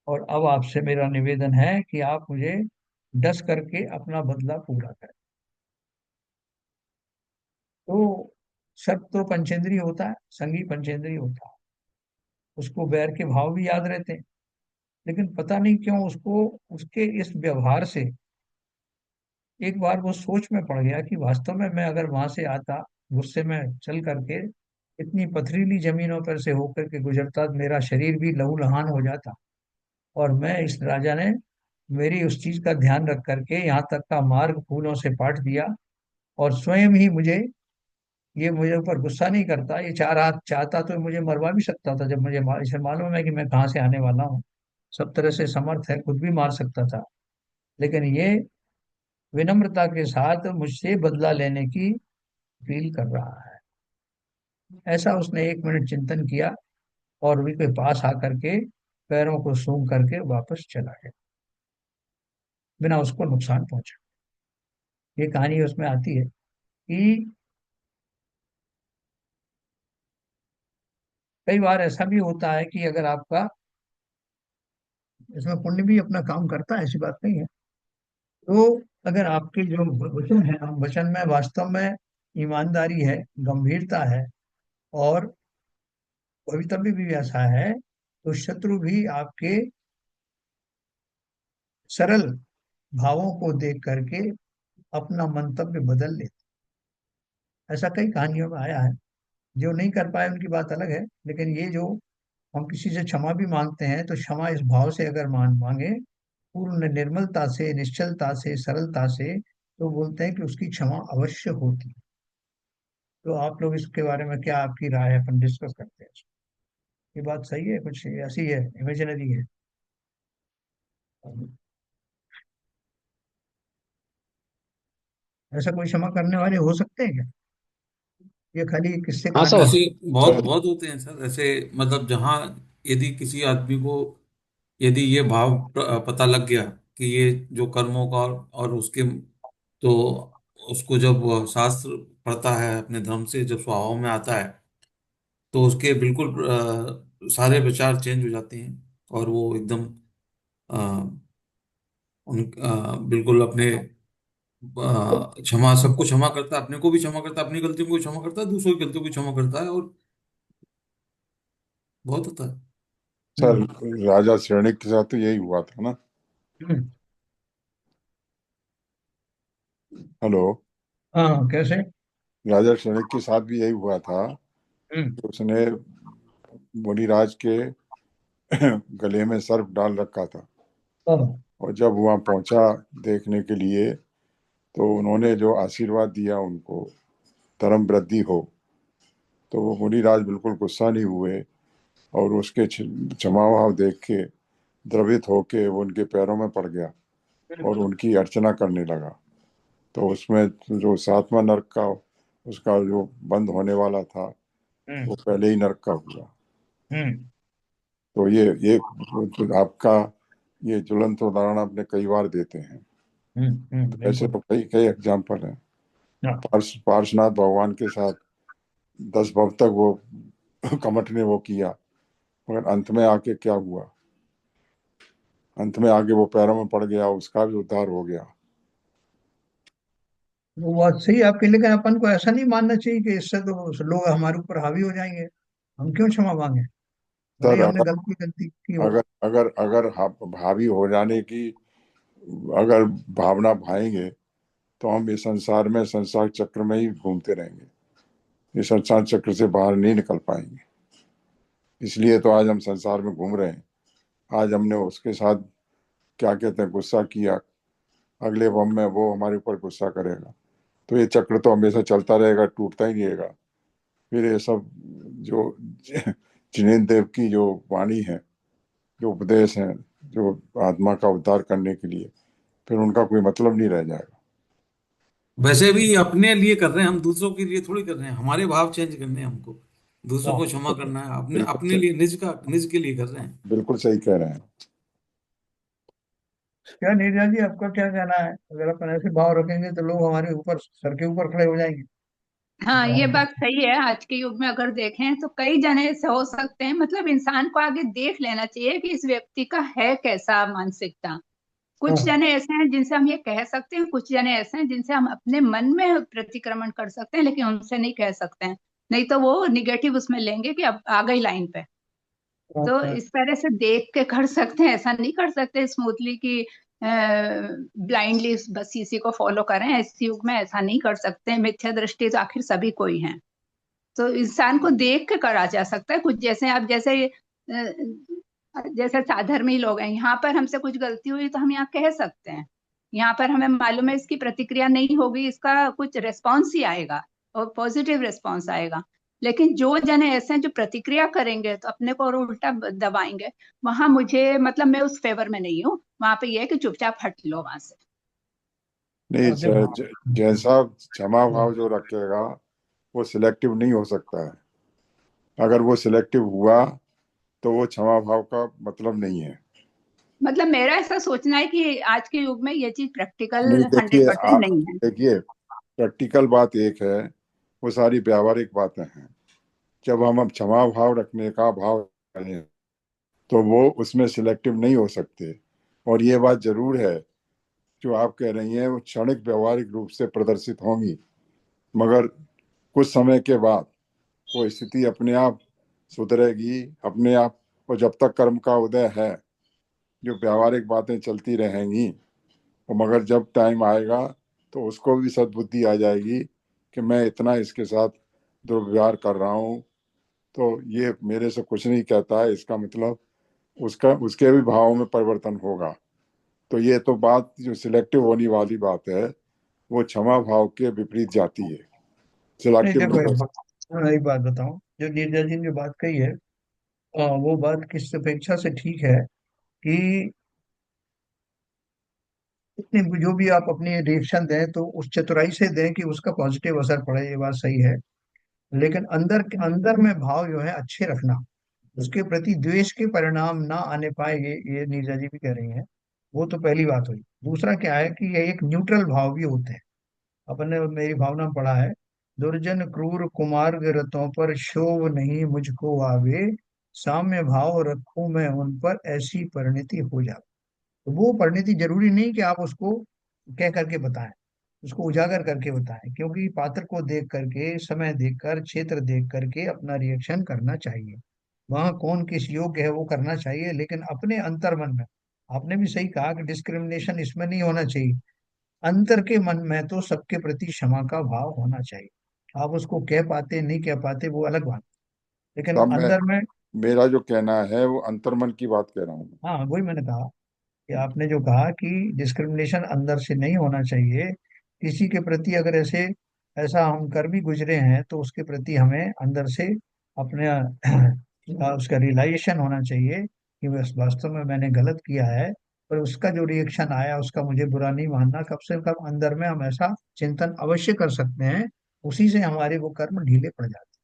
और अब आपसे मेरा निवेदन है कि आप मुझे डस करके अपना बदला पूरा करें। तो सर्प तो पंचेंद्रिय होता है, संगी पंचेंद्रिय होता है, उसको बैर के भाव भी याद रहते हैं। लेकिन पता नहीं क्यों उसको उसके इस व्यवहार से एक बार वो सोच में पड़ गया कि वास्तव में मैं अगर वहां से आता, गुस्से में चल करके इतनी पथरीली जमीनों पर से होकर के गुजरता, तो मेरा शरीर भी लहूलुहान हो जाता। और मैं इस राजा ने मेरी उस चीज का ध्यान रख करके यहाँ तक का मार्ग फूलों से पाट दिया, और स्वयं ही मुझे, ये मुझे ऊपर गुस्सा नहीं करता, ये चाह रहा चाहता तो मुझे मरवा भी सकता था, जब मुझे इसे मालूम है कि मैं कहाँ से आने वाला हूँ, सब तरह से समर्थ है, खुद भी मार सकता था। लेकिन ये विनम्रता के साथ मुझसे बदला लेने की अपील कर रहा है। ऐसा उसने 1 मिनट चिंतन किया और उन्हीं के पास आकर के पैरों को सूंघ करके वापस चला गया, बिना उसको नुकसान पहुंचा। ये कहानी उसमें आती है कि कई बार ऐसा भी होता है कि अगर आपका, इसमें पुण्य भी अपना काम करता है, ऐसी बात नहीं है। तो अगर आपके जो वचन है, वचन में वास्तव में ईमानदारी है, गंभीरता है, और भवितव्य भी ऐसा है, तो शत्रु भी आपके सरल भावों को देख करके अपना मंतव्य बदल ले। ऐसा कई कहानियों में आया है। जो नहीं कर पाए उनकी बात अलग है, लेकिन ये जो हम किसी से क्षमा भी मांगते हैं, तो क्षमा इस भाव से अगर मांगे, पूर्ण निर्मलता से, निश्चलता से, सरलता से, तो बोलते हैं कि उसकी क्षमा अवश्य होती है। तो आप लोग इसके बारे में क्या आपकी राय है, अपन डिस्कस करते हैं। ये बात सही है, कुछ ऐसी है, इमेजिनरी है? ऐसा कोई क्षमा करने वाले हो सकते हैं क्या? ये खाली किस्से हाँ कहानी सर। है? ऐसे बहुत सर बहुत होते हैं सर ऐसे। मतलब जहाँ यदि किसी आदमी को यदि ये भाव पता लग गया कि ये जो कर्मों का और उसके, तो उसको जब वह शास्त्र पढ़ता है अपने धर्म से जब स्वभाव में आता है, तो उसके बिल्कुल सारे विचार चेंज हो जाते हैं। और वो एकदम अ, बिल्कुल अपने क्षमा, सबको क्षमा करता है, अपने को भी क्षमा करता है, अपनी गलतियों को भी क्षमा करता है, दूसरों की गलतियों को भी क्षमा करता है, और बहुत होता है। सर हम्म। राजा श्रेणिक के साथ तो यही हुआ था ना। हम्म। हेलो। हाँ, कैसे? राजा श्रेणिक के साथ भी यही हुआ था हम्म। कि उसने मुनिराज के गले में सर्प डाल रखा था। हाँ। और जब वहां पहुंचा देखने के लिए, तो उन्होंने जो आशीर्वाद दिया उनको, धर्म वृद्धि हो, तो वो मुनिराज बिल्कुल गुस्सा नहीं हुए, और उसके क्षमा भाव देख के द्रवित होके वो उनके पैरों में पड़ गया और उनकी अर्चना करने लगा। तो उसमें जो सातवां नरक का, उसका जो बंद होने वाला था, हम्म। वो पहले ही नरक का हुआ। हम्म। तो ये तो आपका ये ज्वलंत उदाहरण आपने कई बार देते हैं। तो ऐसे बिल्कुल। तो कई कई एग्जाम्पल हैं। हाँ। पार्श्वनाथ भगवान के साथ 10 भव तक वो कमठ ने वो किया, मगर अंत में आके क्या हुआ? अंत में आके वो पैरों में पड़ गया, उसका भी उद्धार हो गया। वो बात सही है आपकी, लेकिन अपन को ऐसा नहीं मानना चाहिए कि इससे तो लोग हमारे ऊपर हावी हो जाएंगे। हम क्यों क्षमा मांगे, भले ही सर हमने अगर गलती गलती की हो। अगर अगर अगर हावी हो जाने की अगर भावना भाएंगे, तो हम इस संसार में, संसार चक्र में ही घूमते रहेंगे, इस संसार चक्र से बाहर नहीं निकल पाएंगे। इसलिए तो आज हम संसार में घूम रहे हैं। आज हमने उसके साथ क्या कहते हैं गुस्सा किया, अगले बम में वो हमारे ऊपर गुस्सा करेगा, तो ये चक्र तो हमेशा चलता रहेगा, टूटता ही नहीं रहेगा। फिर ये सब जो जिनेन्द्र देव की जो वाणी है, जो उपदेश है, जो आत्मा का उद्धार करने के लिए, फिर उनका कोई मतलब नहीं रह जाएगा। वैसे भी अपने लिए कर रहे हैं हम, दूसरों के लिए थोड़ी कर रहे हैं। हमारे भाव चेंज करने हैं हमको, दूसरों को हाँ, क्षमा करना है, अपने बिल्कुल अपने सही, लिए, निज के लिए कर रहे हैं। बिल्कुल सही कह रहे हैं। क्या नीरजा जी, आपका क्या कहना है? अगर अपन ऐसे भाव रखेंगे तो लोग हमारे ऊपर, सर के ऊपर खड़े हो जाएंगे। हाँ, ये भाव बात सही है। आज के युग में अगर देखें तो कई जने ऐसे हो सकते हैं, मतलब इंसान को आगे देख लेना चाहिए कि इस व्यक्ति का है कैसा मानसिकता। कुछ हाँ, जने ऐसे हैं जिनसे हम ये कह सकते हैं, कुछ जने ऐसे हैं जिनसे हम अपने मन में प्रतिक्रमण कर सकते हैं, लेकिन उनसे नहीं कह सकते हैं। नहीं तो वो निगेटिव उसमें लेंगे कि अब आ गई लाइन पे। हाँ, तो हाँ, इस तरह से देख के कर सकते हैं, ऐसा नहीं कर सकते स्मूथली कि ब्लाइंडली बस इसी को फॉलो करें। इस युग में ऐसा नहीं कर सकते। मिथ्या दृष्टि तो आखिर सभी को ही है। तो इंसान को देख के करा जा सकता है। कुछ जैसे आप जैसे साधर्मी लोग हैं, यहाँ पर हमसे कुछ गलती हुई तो हम यहाँ कह सकते हैं। यहाँ पर हमें मालूम है इसकी प्रतिक्रिया नहीं होगी, इसका कुछ रिस्पॉन्स ही आएगा और पॉजिटिव रिस्पॉन्स आएगा। लेकिन जो जने ऐसे हैं जो प्रतिक्रिया करेंगे तो अपने को और उल्टा दबाएंगे, वहां मुझे मतलब मैं उस फेवर में नहीं हूँ। वहां पे ये है कि चुपचाप हट लो वहां से। नहीं, हाँ, देखो। जैसा क्षमा हाँ, भाव जो रखेगा वो सिलेक्टिव नहीं हो सकता है। अगर वो सिलेक्टिव हुआ तो वो क्षमा भाव का मतलब नहीं है। मतलब मेरा ऐसा सोचना है कि आज के युग में ये चीज प्रैक्टिकल नहीं, देखिए 100% नहीं है। देखिए, प्रैक्टिकल बात एक है, वो सारी व्यावहारिक बातें हैं। जब हम अब क्षमा भाव रखने का भाव करें तो वो उसमें सिलेक्टिव नहीं हो सकते। और ये बात जरूर है जो आप कह रही हैं, वो क्षणिक व्यवहारिक रूप से प्रदर्शित होंगी, मगर कुछ समय के बाद वो स्थिति अपने आप सुधरेगी अपने आप। और जब तक कर्म का उदय है, जो व्यवहारिक बातें चलती रहेंगी, और मगर जब टाइम आएगा तो उसको भी सद्बुद्धि आ जाएगी कि मैं इतना इसके साथ दुर्व्यवहार कर रहा हूँ, तो ये मेरे से कुछ नहीं कहता है, इसका मतलब उसका उसके भी भावों में परिवर्तन होगा। तो ये तो बात जो सिलेक्टिव होने वाली बात है, वो क्षमा भाव के विपरीत जाती है, नहीं, सिलेक्टिव देखो, नहीं हो सकती। एक बात बताऊं। जो नीरजा जी ने जो बात कही है, वो बात किस अपेक्षा से ठीक है कि इतनी जो भी आप अपनी रिएक्शन दें तो उस चतुराई से दें कि उसका पॉजिटिव असर पड़े, ये बात सही है। लेकिन अंदर अंदर में भाव जो है अच्छे रखना, उसके प्रति द्वेष के परिणाम ना आने पाए, ये नीरजा जी भी कह रही हैं। वो तो पहली बात हुई। दूसरा क्या है कि ये एक न्यूट्रल भाव भी होते हैं। अपन ने मेरी भावना में पढ़ा है, दुर्जन क्रूर कुमार्ग रतों पर शोभ नहीं मुझको आवे, साम्य भाव रखूं मैं उन पर ऐसी परिणति हो जाए। तो वो परिणति जरूरी नहीं कि आप उसको कह करके बताएं, उसको उजागर करके बताएं, क्योंकि पात्र को देख करके, समय देखकर, क्षेत्र देख करके अपना रिएक्शन करना चाहिए। वहां कौन किस योग्य है वो करना चाहिए, लेकिन अपने अंतर मन में, आपने भी सही कहा कि डिस्क्रिमिनेशन इसमें नहीं होना चाहिए। अंतर के मन में तो सबके प्रति क्षमा का भाव होना चाहिए। आप उसको कह पाते नहीं कह पाते वो अलग बात, लेकिन तब मैं, अंदर में। मेरा जो कहना है वो अंतर्मन की बात कह रहा हूँ। हाँ, वही मैंने कहा कि आपने जो कहा कि डिस्क्रिमिनेशन अंदर से नहीं होना चाहिए। किसी के प्रति अगर ऐसे ऐसा हम कर भी गुजरे हैं तो उसके प्रति हमें अंदर से अपने उसका रियलाइजेशन होना चाहिए कि बस वास्तव में मैंने गलत किया है। पर उसका जो रिएक्शन आया उसका मुझे बुरा नहीं मानना, कब से कब अंदर में हम ऐसा चिंतन अवश्य कर सकते हैं। उसी से हमारे वो कर्म ढीले पड़ जाते हैं।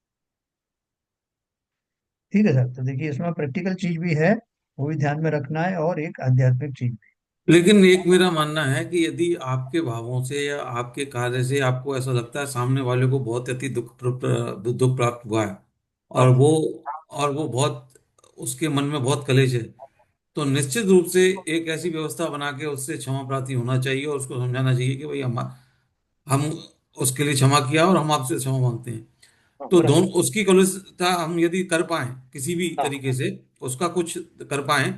ठीक है सर, तो देखिए इसमें प्रैक्टिकल चीज भी है, वो भी ध्यान में रखना है, और एक आध्यात्मिक चीज भी। लेकिन एक मेरा मानना है कि यदि आपके भावों से या आपके कार्य से आपको ऐसा लगता है सामने वाले को बहुत अति दुख प्राप्त हुआ है, और हाँ, वो बहुत, उसके मन में बहुत कलेश है, तो निश्चित रूप से एक ऐसी व्यवस्था बना के उससे क्षमा प्रार्थी होना चाहिए और उसको समझाना चाहिए कि भाई हम उसके लिए क्षमा किया और हम आपसे क्षमा मांगते हैं। हाँ, तो बराबर। दोनों उसकी कलुषता हम यदि कर पाए किसी भी हाँ, तरीके से, उसका कुछ कर पाए,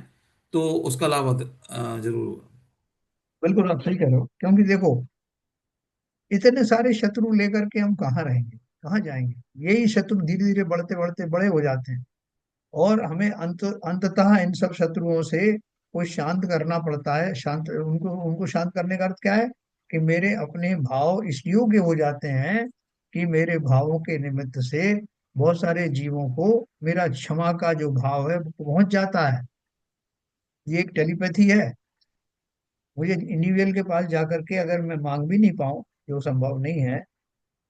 तो उसका लाभ जरूर होगा। बिल्कुल आप सही कह रहे हो, क्योंकि देखो, इतने सारे शत्रु लेकर के हम कहाँ रहेंगे, कहाँ जाएंगे। यही शत्रु धीरे धीरे बढ़ते बढ़ते बड़े हो जाते हैं, और हमें अंततः इन सब शत्रुओं से को शांत करना पड़ता है। शांत उनको उनको शांत करने का अर्थ क्या है, कि मेरे अपने भाव इस योग्य हो जाते हैं कि मेरे भावों के निमित्त से बहुत सारे जीवों को मेरा क्षमा का जो भाव है वो पहुंच जाता है। ये एक टेलीपैथी है। मुझे इंडिविजुअल के पास जाकर के अगर मैं मांग भी नहीं पाऊं, जो संभव नहीं है,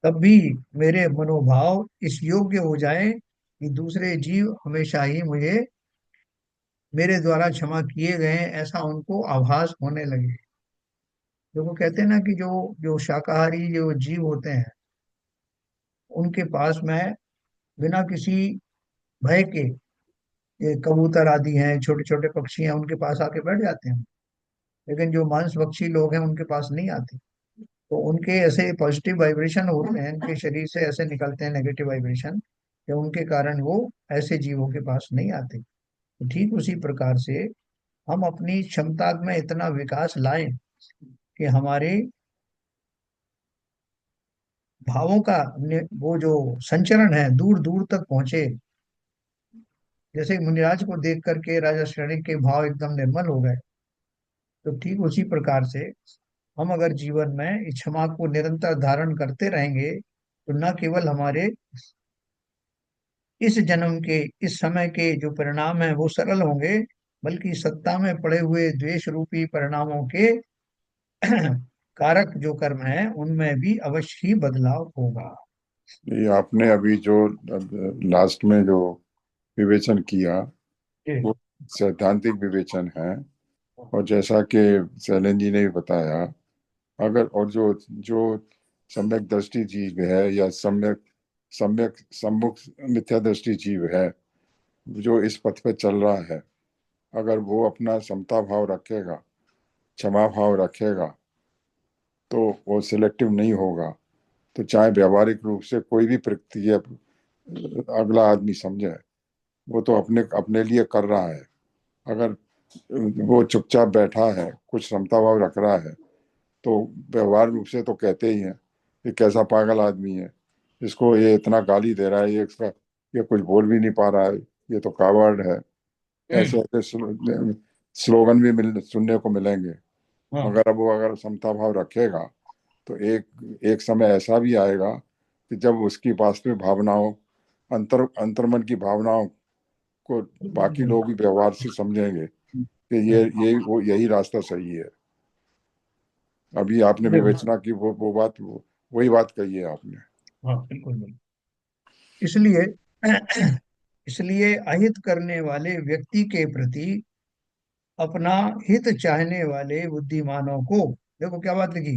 तब भी मेरे मनोभाव इस योग्य हो जाए कि दूसरे जीव हमेशा ही मुझे मेरे द्वारा क्षमा किए गए हैं, ऐसा उनको आभास होने लगे। देखो कहते हैं ना कि जो जो शाकाहारी जो जीव होते हैं, उनके पास में बिना किसी भय के, ये कबूतर आदि हैं, छोटे छोटे पक्षी हैं, उनके पास आके बैठ जाते हैं। लेकिन जो मांस भक्षी लोग हैं उनके पास नहीं आते। तो उनके ऐसे पॉजिटिव वाइब्रेशन होते हैं, उनके शरीर से ऐसे निकलते हैं नेगेटिव वाइब्रेशन, कि उनके कारण वो ऐसे जीवों के पास नहीं आते। तो ठीक उसी प्रकार से हम अपनी क्षमता में इतना विकास लाएं कि हमारे भावों का वो जो संचरण है दूर दूर तक पहुंचे। जैसे मुनिराज को देख करके राजा श्रेणी के भाव एकदम निर्मल हो गए, तो ठीक उसी प्रकार से हम अगर जीवन में इस क्षमा को निरंतर धारण करते रहेंगे, तो न केवल हमारे इस जन्म के इस समय के जो परिणाम है वो सरल होंगे, बल्कि सत्ता में पड़े हुए द्वेष रूपी परिणामों के कारक जो कर्म है उनमें भी अवश्य ही बदलाव होगा। ये आपने अभी जो लास्ट में जो विवेचन किया जी। वो सैद्धांतिक विवेचन है। और जैसा कि शैलेंद्र जी ने भी बताया, अगर और जो जो सम्यक दृष्टि जीव है या सम्यक सम्यक सम्मुख मिथ्या दृष्टि जीव है, जो इस पथ पे चल रहा है, अगर वो अपना समता भाव रखेगा, क्षमा भाव रखेगा, तो वो सिलेक्टिव नहीं होगा। तो चाहे व्यवहारिक रूप से कोई भी प्रक्रिया अगला आदमी समझे, वो तो अपने अपने लिए कर रहा है। अगर वो चुपचाप बैठा है, कुछ समता भाव रख रहा है, तो व्यवहार रूप से तो कहते ही हैं ये कैसा पागल आदमी है, इसको ये इतना गाली दे रहा है, ये इसका ये कुछ बोल भी नहीं पा रहा है, ये तो कावर्ड है। ऐसे हम्म। ऐसे स्लोगन भी सुनने को मिलेंगे। हाँ। मगर अब वो अगर समता भाव रखेगा, तो एक एक समय ऐसा भी आएगा कि जब उसकी वास्तविक भावनाओं, अंतर्मन की भावनाओं को बाकी लोग भी व्यवहार से समझेंगे कि ये वो यही रास्ता सही है। अभी आपने देखो। विवेचना की वो बात वही बात कही है आपने। हाँ बिल्कुल बिल्कुल। इसलिए इसलिए अहित करने वाले व्यक्ति के प्रति अपना हित चाहने वाले बुद्धिमानों को, देखो क्या बात लिखी,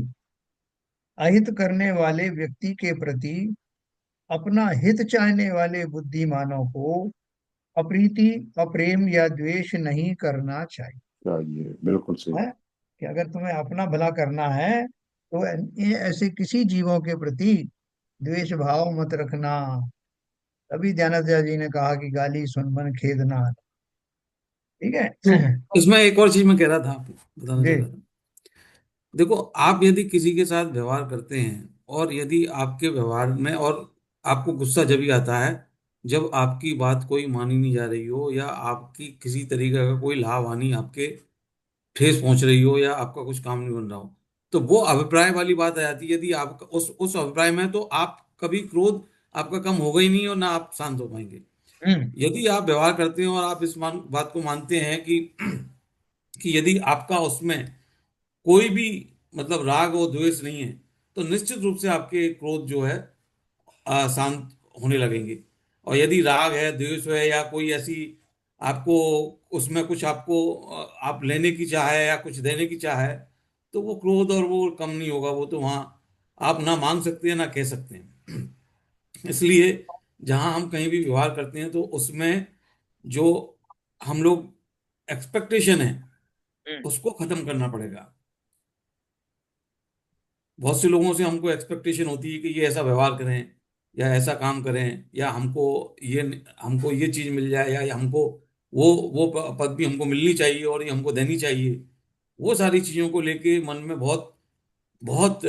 अहित करने वाले व्यक्ति के प्रति अपना हित चाहने वाले बुद्धिमानों को अप्रीति, अप्रेम या द्वेष नहीं करना चाहिए। चाहिए, बिल्कुल सही। है कि अगर तुम्हें अपना भला करना है तो ये ऐसे किसी जीवों के प्रति द्वेष भाव मत रखना। तभी दयानंद जी ने कहा कि गाली सुन मन खेद ना आना। ठीक है। इसमें एक और चीज मैं कह रहा था, आपको बताना जी। चाह रहा था। देखो, आप यदि किसी के साथ व्यवहार करते हैं, और यदि आपके व्यवहार में, और आपको गुस्सा जब भी आता है जब आपकी बात कोई मानी नहीं जा रही हो, या आपकी किसी तरीके का कोई लाभ हानि आपके ठेस पहुंच रही हो, या आपका कुछ काम नहीं बन रहा हो, तो वो अभिप्राय वाली बात आ जाती है। यदि आप उस अभिप्राय में, तो आप कभी क्रोध आपका कम होगा ही नहीं, और ना आप शांत हो पाएंगे। हम्म। यदि आप व्यवहार करते हैं और आप इस बात को मानते हैं कि यदि आपका उसमें कोई भी मतलब राग और द्वेष नहीं है, तो निश्चित रूप से आपके क्रोध जो है शांत होने लगेंगे। और यदि राग है, द्वेष है, या कोई ऐसी आपको उसमें कुछ आपको आप लेने की चाह है या कुछ देने की चाह है, तो वो क्रोध और वो कम नहीं होगा। वो तो वहाँ आप ना मांग सकते हैं ना कह सकते हैं। इसलिए जहाँ हम कहीं भी व्यवहार करते हैं, तो उसमें जो हम लोग एक्सपेक्टेशन है हम्म। उसको खत्म करना पड़ेगा। बहुत से लोगों से हमको एक्सपेक्टेशन होती है कि ये ऐसा व्यवहार करें, या ऐसा काम करें, या हमको ये चीज मिल जाए, या हमको वो पद भी हमको मिलनी चाहिए और ये हमको देनी चाहिए। वो सारी चीजों को लेके मन में बहुत बहुत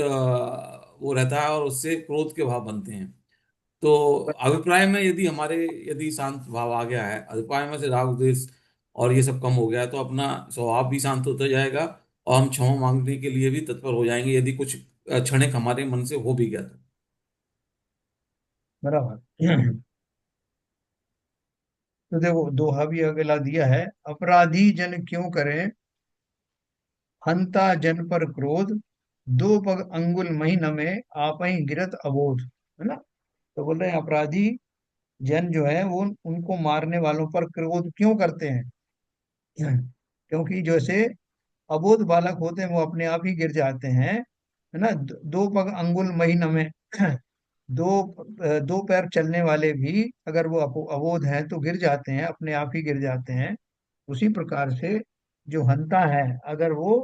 वो रहता है और उससे क्रोध के भाव बनते हैं। तो अभिप्राय में यदि शांत भाव आ गया है, अभिप्राय में से राग द्वेष और ये सब कम हो गया है, तो अपना स्वभाव भी शांत होता जाएगा और हम क्षमा मांगने के लिए भी तत्पर हो जाएंगे यदि कुछ क्षणिक हमारे मन से हो भी गया तो। बराबर। तो देखो दोहा भी अगला दिया है, अपराधी जन क्यों करें हंता जन पर क्रोध, दो पग अंगुल महीन में आपहि गिरत अबोध। है ना? तो बोल रहे हैं अपराधी जन जो है वो उनको मारने वालों पर क्रोध क्यों करते हैं। क्योंकि जैसे अबोध बालक होते हैं वो अपने आप ही गिर जाते हैं। है ना? दो पग अंगुल महीन में दो पैर चलने वाले भी अगर वो अबोध हैं तो गिर जाते हैं, अपने आप ही गिर जाते हैं। उसी प्रकार से जो हंता है अगर वो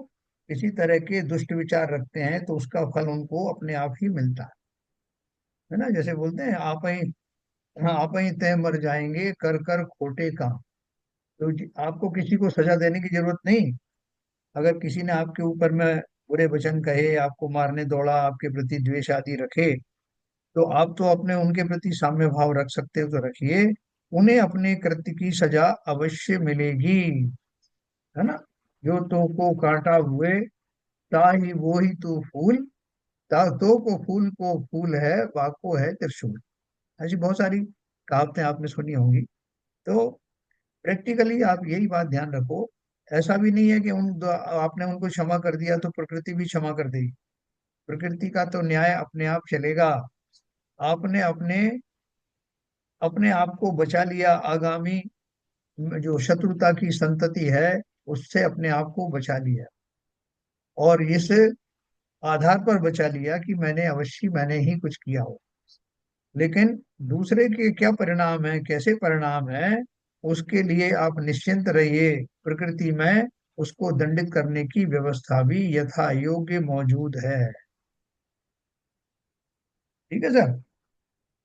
किसी तरह के दुष्ट विचार रखते हैं तो उसका फल उनको अपने आप ही मिलता है ना? जैसे बोलते हैं आप ही, हाँ आप ही तय मर जाएंगे कर कर खोटे काम। तो आपको किसी को सजा देने की जरूरत नहीं। अगर किसी ने आपके ऊपर में बुरे वचन कहे, आपको मारने दौड़ा, आपके प्रति द्वेष आदि रखे, तो आप तो अपने उनके प्रति साम्य भाव रख सकते हो तो रखिए, उन्हें अपने कृत्य की सजा अवश्य मिलेगी। है ना? जो तो को काटा हुए ताही वो ही तो फूल, ता तो को फूल है वाको है त्रिशूल। ऐसी बहुत सारी कहावतें आपने सुनी होंगी। तो प्रैक्टिकली आप यही बात ध्यान रखो। ऐसा भी नहीं है कि आपने उनको क्षमा कर दिया तो प्रकृति भी क्षमा कर देगी। प्रकृति का तो न्याय अपने आप चलेगा। आपने अपने अपने आप को बचा लिया, आगामी जो शत्रुता की संतति है उससे अपने आप को बचा लिया, और इस आधार पर बचा लिया कि मैंने ही कुछ किया हो। लेकिन दूसरे के क्या परिणाम है, कैसे परिणाम है, उसके लिए आप निश्चिंत रहिए। प्रकृति में उसको दंडित करने की व्यवस्था भी यथा योग्य मौजूद है। ठीक है सर?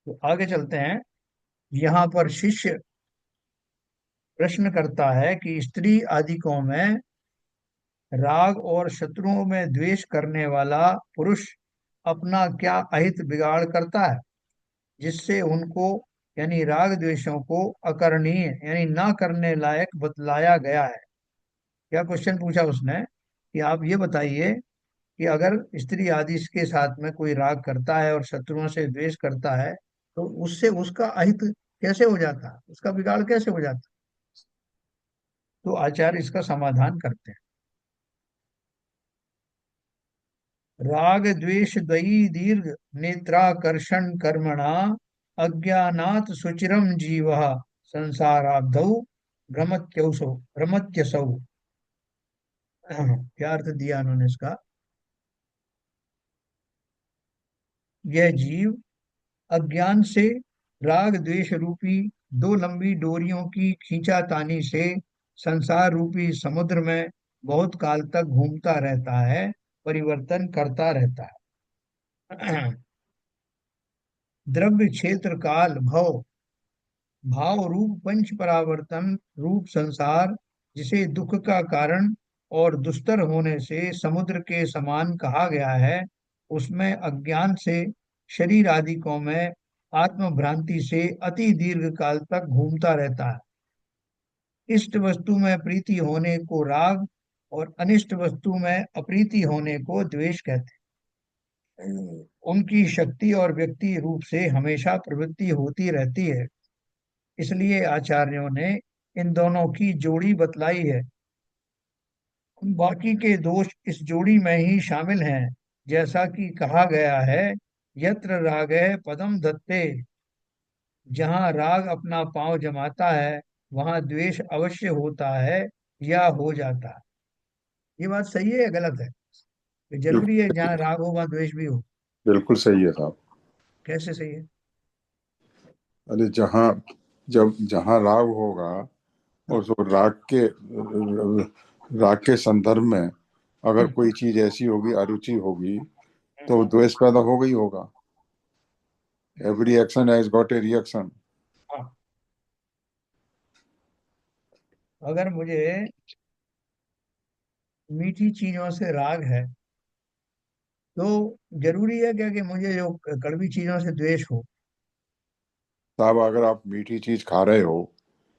तो आगे चलते हैं। यहाँ पर शिष्य प्रश्न करता है कि स्त्री आदिकों में राग और शत्रुओं में द्वेष करने वाला पुरुष अपना क्या अहित बिगाड़ करता है जिससे उनको यानी राग द्वेषों को अकरणीय यानी ना करने लायक बतलाया गया है। क्या क्वेश्चन पूछा उसने कि आप ये बताइए कि अगर स्त्री आदि के साथ में कोई राग करता है और शत्रुओं से द्वेष करता है तो उससे उसका अहित कैसे हो जाता है, उसका बिगाड़ कैसे हो जाता है। तो आचार्य इसका समाधान करते हैं। राग द्वेष दयी दीर्घ नेत्राकर्षण कर्मणा अज्ञानात सुचिरम जीव संसाराब्धौ भ्रमत्यसौ। क्या अर्थ दिया उन्होंने इसका? यह जीव अज्ञान से राग द्वेष रूपी दो लंबी डोरियों की खींचातानी से संसार रूपी समुद्र में बहुत काल तक घूमता रहता है, परिवर्तन करता रहता है। द्रव्य क्षेत्र काल भव भाव रूप पंच परावर्तन रूप संसार, जिसे दुख का कारण और दुस्तर होने से समुद्र के समान कहा गया है, उसमें अज्ञान से शरीर आदिकों में आत्म भ्रांति से अति दीर्घ काल तक घूमता रहता है। इष्ट वस्तु में प्रीति होने को राग और अनिष्ट वस्तु में अप्रीति होने को द्वेष कहते हैं। उनकी शक्ति और व्यक्ति रूप से हमेशा प्रवृत्ति होती रहती है। इसलिए आचार्यों ने इन दोनों की जोड़ी बतलाई है। बाकी के दोष इस जोड़ी में ही शामिल हैं। जैसा कि कहा गया है, यत्र रागः पदम धत्ते, जहाँ राग अपना पांव जमाता है वहां द्वेष अवश्य होता है या हो जाता है। ये बात सही है या गलत है? ये जरूरी है जहाँ राग हो वहां द्वेष भी हो? बिल्कुल सही है साहब। कैसे सही है? अरे जहाँ जब जहाँ राग होगा और हाँ। तो राग के संदर्भ में अगर कोई चीज ऐसी होगी, अरुचि होगी, तो द्वेष पैदा होगा ही होगा। Every action has got a reaction. हाँ। अगर मुझे मीठी चीजों से राग है तो जरूरी है क्या कि मुझे जो कड़वी चीजों से द्वेष हो? साहब, अगर आप मीठी चीज खा रहे हो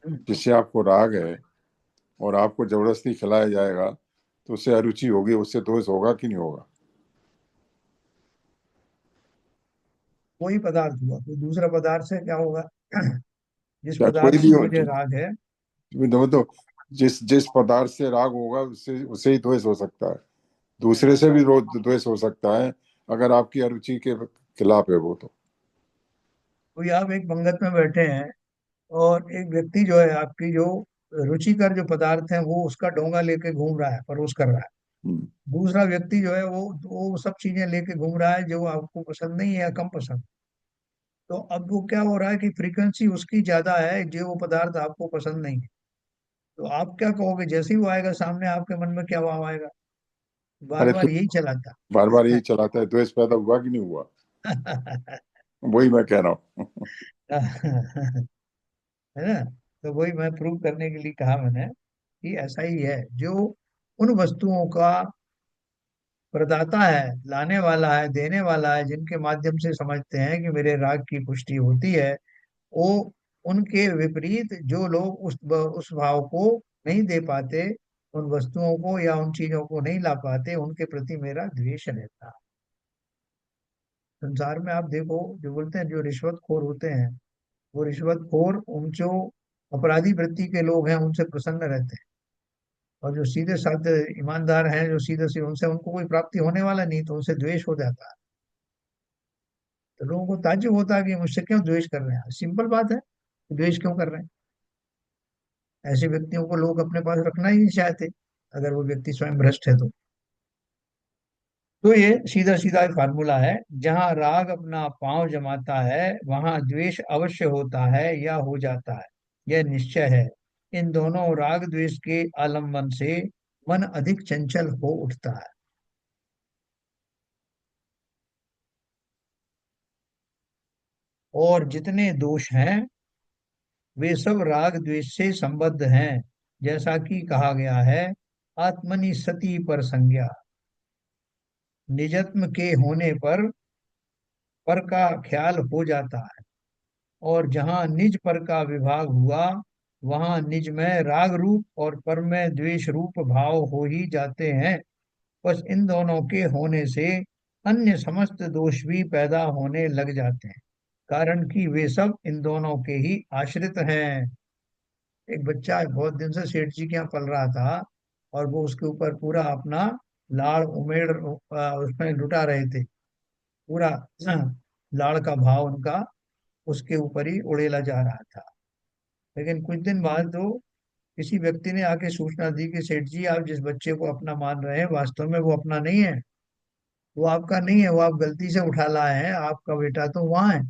जिससे आपको राग है और आपको जबरदस्ती खिलाया जाएगा तो उससे अरुचि होगी, उससे दोष होगा कि नहीं होगा? कोई पदार्थ हुआ, कोई दूसरा पदार्थ से क्या होगा? जिस या कोई पदार्थ भी से हो, मुझे राग है। तो जिस जिस पदार्थ से राग होगा उससे उससे ही द्वेष हो सकता है। दूसरे से भी द्वेष हो सकता है अगर आपकी अरुचि के खिलाफ है वो तो। कोई आप एक पंगत में बैठे हैं और एक व्यक्ति जो है आपकी जो रुचिकर जो पदार्थ है वो उसका डोंगा लेके घूम रहा है, परोस कर रहा है। हम्म। दूसरा व्यक्ति जो है वो सब चीजें लेके घूम रहा है जो आपको पसंद नहीं है या कम पसंद। तो अब वो क्या हो रहा है कि फ्रीक्वेंसी उसकी ज्यादा है, जो वो पदार्थ आपको पसंद नहीं है। तो आप क्या कहोगे जैसे ही वो आएगा सामने, आपके मन में क्या भाव आएगा? बार अरे बार तो यही चलाता बार बार यही चलाता है, द्वेष पैदा हुआ कि नहीं हुआ? है। वही मैं कह रहा हूँ। है ना? तो वही मैं प्रूव करने के लिए कहा मैंने कि ऐसा ही है। जो उन वस्तुओं का प्रदाता है, लाने वाला है, देने वाला है, जिनके माध्यम से समझते हैं कि मेरे राग की पुष्टि होती है, वो उनके विपरीत जो लोग उस भाव को नहीं दे पाते, उन वस्तुओं को या उन चीजों को नहीं ला पाते, उनके प्रति मेरा द्वेष रहता है। संसार में आप देखो, जो बोलते हैं जो रिश्वतखोर होते हैं, वो रिश्वतखोर उन जो अपराधी वृत्ति के लोग हैं उनसे प्रसन्न रहते हैं। और जो सीधे साधे ईमानदार हैं, जो सीधे सीधे, उनसे उनको कोई प्राप्ति होने वाला नहीं, तो उनसे द्वेष हो जाता है। तो लोगों को ताज्जुब होता है कि मुझसे क्यों द्वेष कर रहे हैं। सिंपल बात है, द्वेष क्यों कर रहे हैं? ऐसे व्यक्तियों को लोग अपने पास रखना ही नहीं चाहते, अगर वो व्यक्ति स्वयं भ्रष्ट है तो ये सीधा सीधा फार्मूला है। जहां राग अपना पांव जमाता है वहां द्वेष अवश्य होता है या हो जाता है, यह निश्चय है। इन दोनों राग द्वेष के आलम्बन से मन अधिक चंचल हो उठता है। और जितने दोष हैं वे सब राग द्वेष से संबद्ध हैं। जैसा कि कहा गया है, आत्मनि सती पर संज्ञा, निजत्म के होने पर का ख्याल हो जाता है। और जहाँ निज पर का विभाग हुआ वहाँ निज में राग रूप और पर में द्वेष रूप भाव हो ही जाते हैं। बस इन दोनों के होने से अन्य समस्त दोष भी पैदा होने लग जाते हैं, कारण कि वे सब इन दोनों के ही आश्रित हैं। एक बच्चा बहुत दिन से सेठ जी के यहाँ पल रहा था, और वो उसके ऊपर पूरा अपना लाड़ उमेड़ उसमें लुटा रहे थे। पूरा लाड़ का भाव उनका उसके ऊपर ही उड़ेला जा रहा था। लेकिन कुछ दिन बाद तो किसी व्यक्ति ने आके सूचना दी कि सेठ जी, आप जिस बच्चे को अपना मान रहे हैं वास्तव में वो अपना नहीं है, वो आपका नहीं है, वो आप गलती से उठा लाए हैं, आपका बेटा तो वहां है।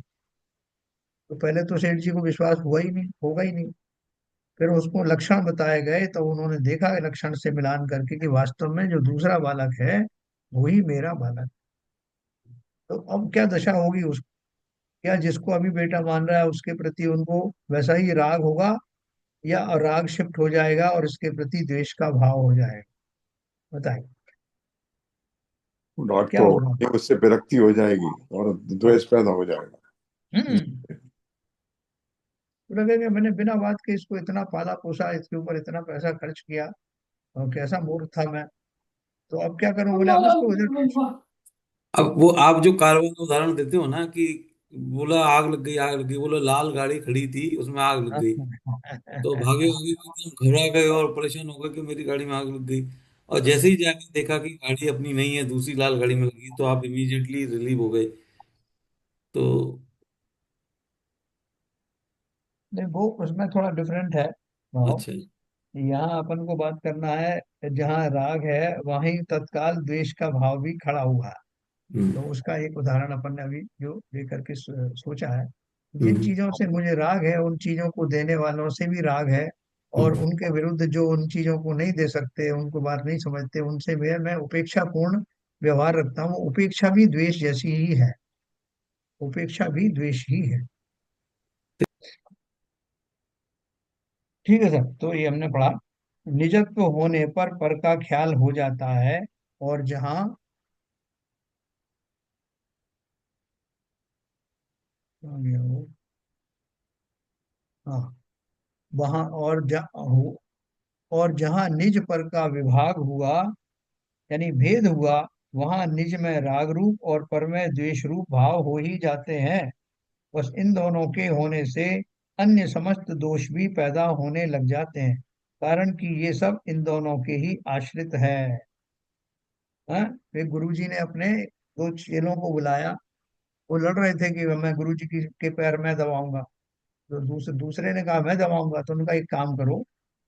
तो पहले तो सेठ जी को विश्वास हुआ ही नहीं, होगा ही नहीं। फिर उसको लक्षण बताए गए तो उन्होंने देखा लक्षण से मिलान करके कि वास्तव में जो दूसरा बालक है वही मेरा बालक। तो अब क्या दशा होगी उस, क्या जिसको अभी बेटा मान रहा है उसके प्रति उनको वैसा ही राग होगा, या राग शिफ्ट हो जाएगा और इसके प्रति द्वेष का भाव हो जाएगा? बताएं राग क्या तो होगा? ये उससे विरक्ति हो जाएगी और द्वेष पैदा हो जाएगा। हम्म। तो लगेगा मैंने बिना बात के इसको इतना पाला पोसा, इसके ऊपर इतना पैसा खर्च किया, और कैसा मूर्ख था मैं। तो अब क्या करूं? बोले अब इसको इधर। अब वो आप जो कारवां का उदाहरण देते हो ना कि बोला आग लग गई, आग लग गई, बोला लाल गाड़ी खड़ी थी उसमें आग लग गई, तो भागे भागे एकदम घबरा गए और परेशान हो गए कि मेरी गाड़ी में आग लग गई। और जैसे ही जाके देखा कि गाड़ी अपनी नहीं है, दूसरी लाल गाड़ी में लगी, तो आप इमीडिएटली रिलीव हो गए। तो नहीं, वो उसमें थोड़ा डिफरेंट है भाव। अच्छा। यहाँ अपन को बात करना है जहाँ राग है वहीं तत्काल द्वेष का भाव भी खड़ा हुआ है। हम्म। तो उसका एक उदाहरण अपन ने अभी जो लेकर के सोचा है। जिन हम्म। चीजों से मुझे राग है उन चीजों को देने वालों से भी राग है, और हम्म। उनके विरुद्ध जो उन चीजों को नहीं दे सकते, उनको बात नहीं समझते, उनसे मैं उपेक्षा पूर्ण व्यवहार रखता हूँ। उपेक्षा भी द्वेष जैसी ही है, उपेक्षा भी द्वेष ही है। ठीक है सर, तो ये हमने पढ़ा। निजत्व होने पर का ख्याल हो जाता है। और जहाँ कहाँ गया वो? हाँ, वहां और जहां निज पर का विभाग हुआ, यानी भेद हुआ, वहां निज में राग रूप और पर में द्वेष रूप भाव हो ही जाते हैं। बस इन दोनों के होने से अन्य समस्त दोष भी पैदा होने लग जाते हैं, कारण कि ये सब इन दोनों के ही आश्रित है। हाँ, फिर गुरु जी ने अपने दो चेलों को बुलाया। वो लड़ रहे थे कि मैं गुरु जी के पैर में दबाऊंगा, तो दूसरे ने कहा मैं दबाऊंगा। तो उनका एक काम करो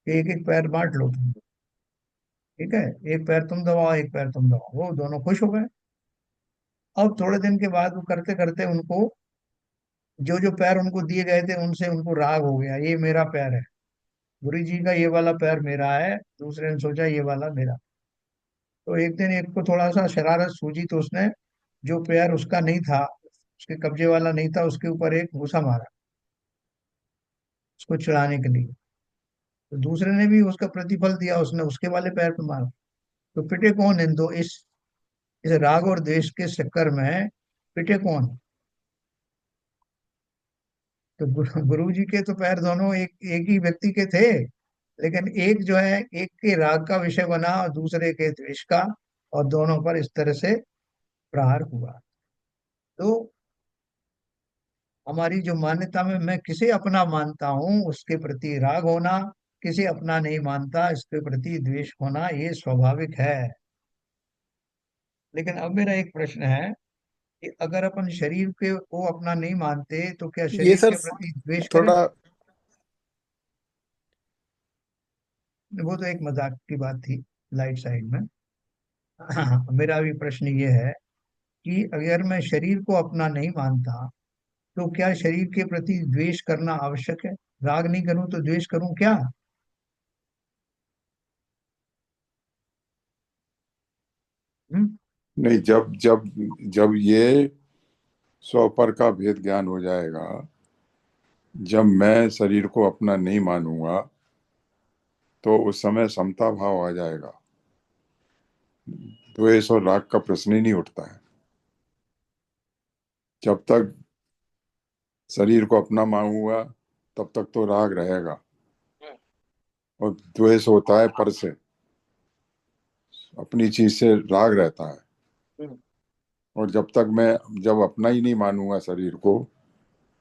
कि एक एक पैर बांट लो तुम, ठीक है, एक पैर तुम दबाओ एक पैर तुम दबाओ। वो दोनों खुश हो गए। अब थोड़े दिन के बाद वो करते करते उनको जो जो पैर उनको दिए गए थे उनसे उनको राग हो गया, ये मेरा पैर है, गुरु जी का ये वाला पैर मेरा है। दूसरे ने सोचा ये वाला मेरा। तो एक दिन एक को थोड़ा सा शरारत सूझी, तो उसने जो पैर उसका नहीं था, उसके कब्जे वाला नहीं था, उसके ऊपर एक घूसा मारा, उसको चिढ़ाने के लिए। तो दूसरे ने भी उसका प्रतिफल दिया, उसने उसके वाले पैर पे मारा। तो पिटे कौन इन दो, इस राग और द्वेष के चक्कर में पिटे कौन? तो गुरु जी के तो पैर दोनों एक ही व्यक्ति के थे, लेकिन एक जो है एक के राग का विषय बना और दूसरे के द्वेष का, और दोनों पर इस तरह से प्रहार हुआ। तो हमारी जो मान्यता में मैं किसे अपना मानता हूँ उसके प्रति राग होना, किसे अपना नहीं मानता इसके प्रति द्वेष होना, ये स्वाभाविक है। लेकिन अब मेरा एक प्रश्न है कि अगर अपन शरीर के को अपना नहीं मानते तो क्या ये शरीर सर के प्रति द्वेष करें? थोड़ा वो तो एक मजाक की बात थी, लाइट साइड में। हाँ, मेरा भी प्रश्न ये है कि अगर मैं शरीर को अपना नहीं मानता तो क्या शरीर के प्रति द्वेष करना आवश्यक है? राग नहीं करूं तो द्वेष करूं क्या? हम्म? नहीं, जब जब जब ये स्व पर का भेद ज्ञान हो जाएगा, जब मैं शरीर को अपना नहीं मानूंगा, तो उस समय समता भाव आ जाएगा। द्वेष और राग का प्रश्न ही नहीं उठता है। जब तक शरीर को अपना मानूंगा तब तक तो राग रहेगा, और द्वेष होता है पर से, अपनी चीज से राग रहता है। और जब अपना ही नहीं मानूंगा शरीर को,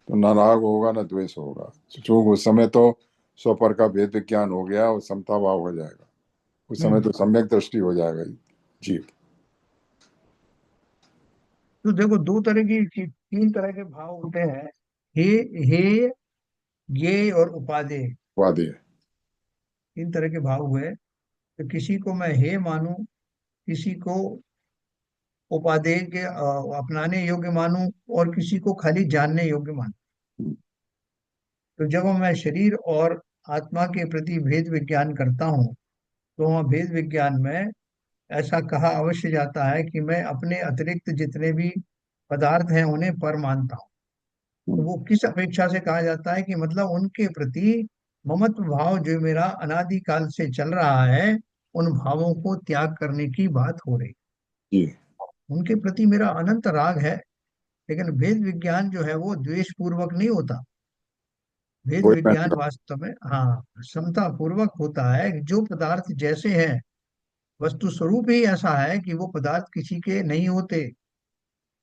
तो ना राग होगा ना द्वेष होगा। क्योंकि उस समय तो स्वपर का भेद विज्ञान हो गया और समता भाव हो जाएगा। उस समय हम्म। तो सम्यक दृष्टि हो जाएगा जीव। तो देखो, तीन तरह के भाव होते हैं। हे, हे, ये और उपादेय। वादी है। तीन तरह के भाव हुए। तो किसी को मैं हे मानूं, किसी को उपादेय के अपनाने योग्य मानूं, और किसी को खाली जानने योग्य मानूं। तो जब मैं शरीर और आत्मा के प्रति भेद विज्ञान करता हूँ, तो वहाँ भेद विज्ञान में ऐसा कहा अवश्य जाता है कि मैं अपने अतिरिक्त जितने भी पदार्थ हैं उन्हें पर मानता हूँ। तो वो किस अपेक्षा से कहा जाता है कि मतलब उनके प्रति ममत्व भाव जो मेरा अनादिकाल से चल रहा है, उन भावों को त्याग करने की बात हो रही। जी, उनके प्रति मेरा अनंत राग है। लेकिन भेद विज्ञान जो है वो द्वेष पूर्वक नहीं होता। भेद वही विज्ञान मैंने वास्तव में, हाँ, समता पूर्वक होता है। जो पदार्थ जैसे हैं, वस्तु स्वरूप ही ऐसा है कि वो पदार्थ किसी के नहीं होते।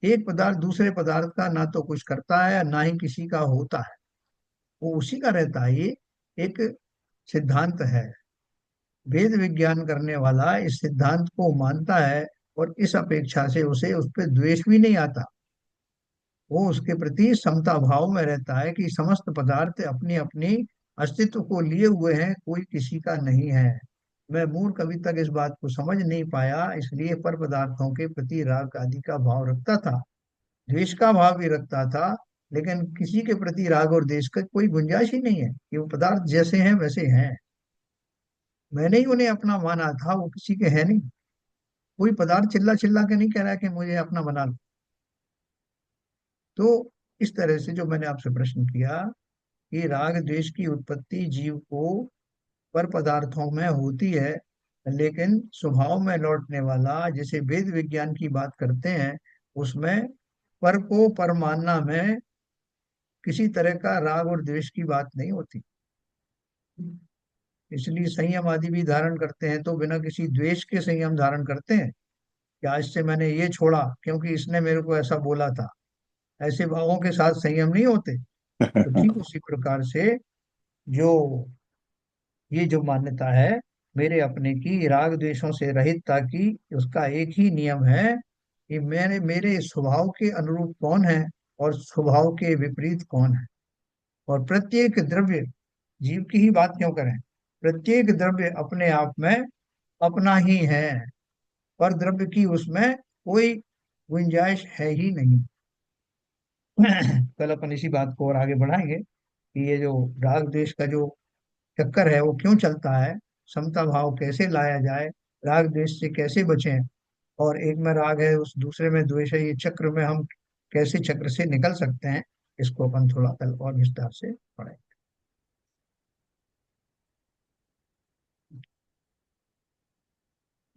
एक पदार्थ दूसरे पदार्थ का ना तो कुछ करता है ना ही किसी का होता है, वो उसी का रहता है। ये एक सिद्धांत है। वेद विज्ञान करने वाला इस सिद्धांत को मानता है, और इस अपेक्षा से उसे उस पर द्वेष भी नहीं आता। वो उसके प्रति समता भाव में रहता है कि समस्त पदार्थ अपनी अपनी अस्तित्व को लिए हुए हैं, कोई किसी का नहीं है। मैं मूर्ख अभी तक इस बात को समझ नहीं पाया, इसलिए पर पदार्थों के प्रति राग आदि का भाव रखता था, द्वेष का भाव भी रखता था। लेकिन किसी के प्रति राग और द्वेष का कोई गुंजाइश ही नहीं है, कि वो पदार्थ जैसे हैं वैसे हैं। मैंने ही उन्हें अपना माना था, वो किसी के है नहीं। कोई पदार्थ चिल्ला चिल्ला के नहीं कह रहा है कि मुझे अपना बना लो। तो इस तरह से जो मैंने आपसे प्रश्न किया कि राग द्वेष की उत्पत्ति जीव को पर पदार्थों में होती है, लेकिन स्वभाव में लौटने वाला जैसे वेद विज्ञान की बात करते हैं, उसमें पर को पर मानना में किसी तरह का राग और द्वेष की बात नहीं होती। इसलिए संयम आदि भी धारण करते हैं तो बिना किसी द्वेष के संयम धारण करते हैं कि आज से मैंने ये छोड़ा क्योंकि इसने मेरे को ऐसा बोला था। ऐसे भावों के साथ संयम नहीं होते। तो ठीक उसी प्रकार से जो ये जो मान्यता है मेरे अपने की राग द्वेषों से रहित, ताकि उसका एक ही नियम है कि मैंने मेरे स्वभाव के अनुरूप कौन है और स्वभाव के विपरीत कौन है। और प्रत्येक द्रव्य, जीव की ही बात क्यों करें, प्रत्येक द्रव्य अपने आप में अपना ही है, पर द्रव्य की उसमें कोई गुंजाइश है ही नहीं। कल अपन इसी बात को और आगे बढ़ाएंगे कि ये जो राग द्वेष का जो चक्कर है वो क्यों चलता है, समता भाव कैसे लाया जाए, राग द्वेष से कैसे बचें, और एक में राग है उस दूसरे में द्वेष है, ये चक्र में हम कैसे चक्र से निकल सकते हैं, इसको अपन थोड़ा कल और विस्तार से पढ़ें।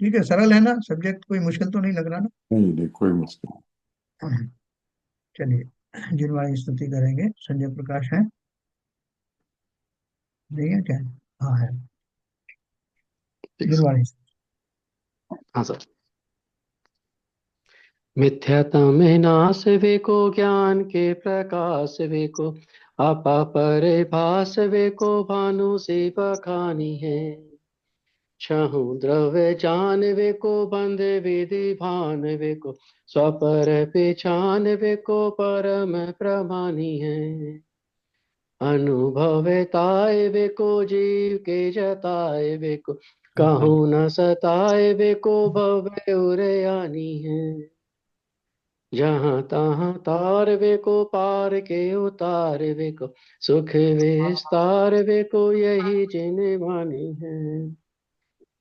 ठीक है, सरल है ना सब्जेक्ट, कोई मुश्किल तो नहीं लग रहा ना? नहीं नहीं, कोई मुश्किल चलिए जिनवाणी स्तुति करेंगे। संजय प्रकाश है, नहीं है क्या? हाँ है। ठीक सर। जिनवाणी। हाँ सर। मिथ्यातम नाश वेको ज्ञान के प्रकाश वेको, आपा परिभाष वेको भानु से बखानी है। छहु द्रव्य जान वेको बंध विधि भान वेको, स्वपर पहचान वेको परम प्रमानी है। अनुभवताय वेको जीव के जताए वेको, कहूँ न सताए वेको भव उरयानी है। जहाँ तहाँ तार वेको पार के उतार वेको, सुख विस्तार वेको यही जिनवानी है।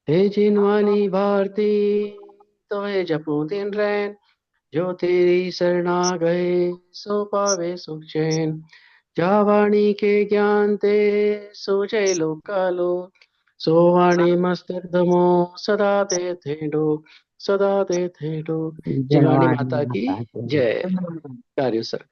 हे जिनवानी भारती तो है जपू दिन रैन, जो तेरी शरणा गए सो पावे सुख चैन। जा वाणी के ज्ञान ते सो जय लोकालो, सो वाणी मस्तक धमो सदा ते थेडो, सदा ते थेडो। जिनवाणी माता की जय। कार्य सर।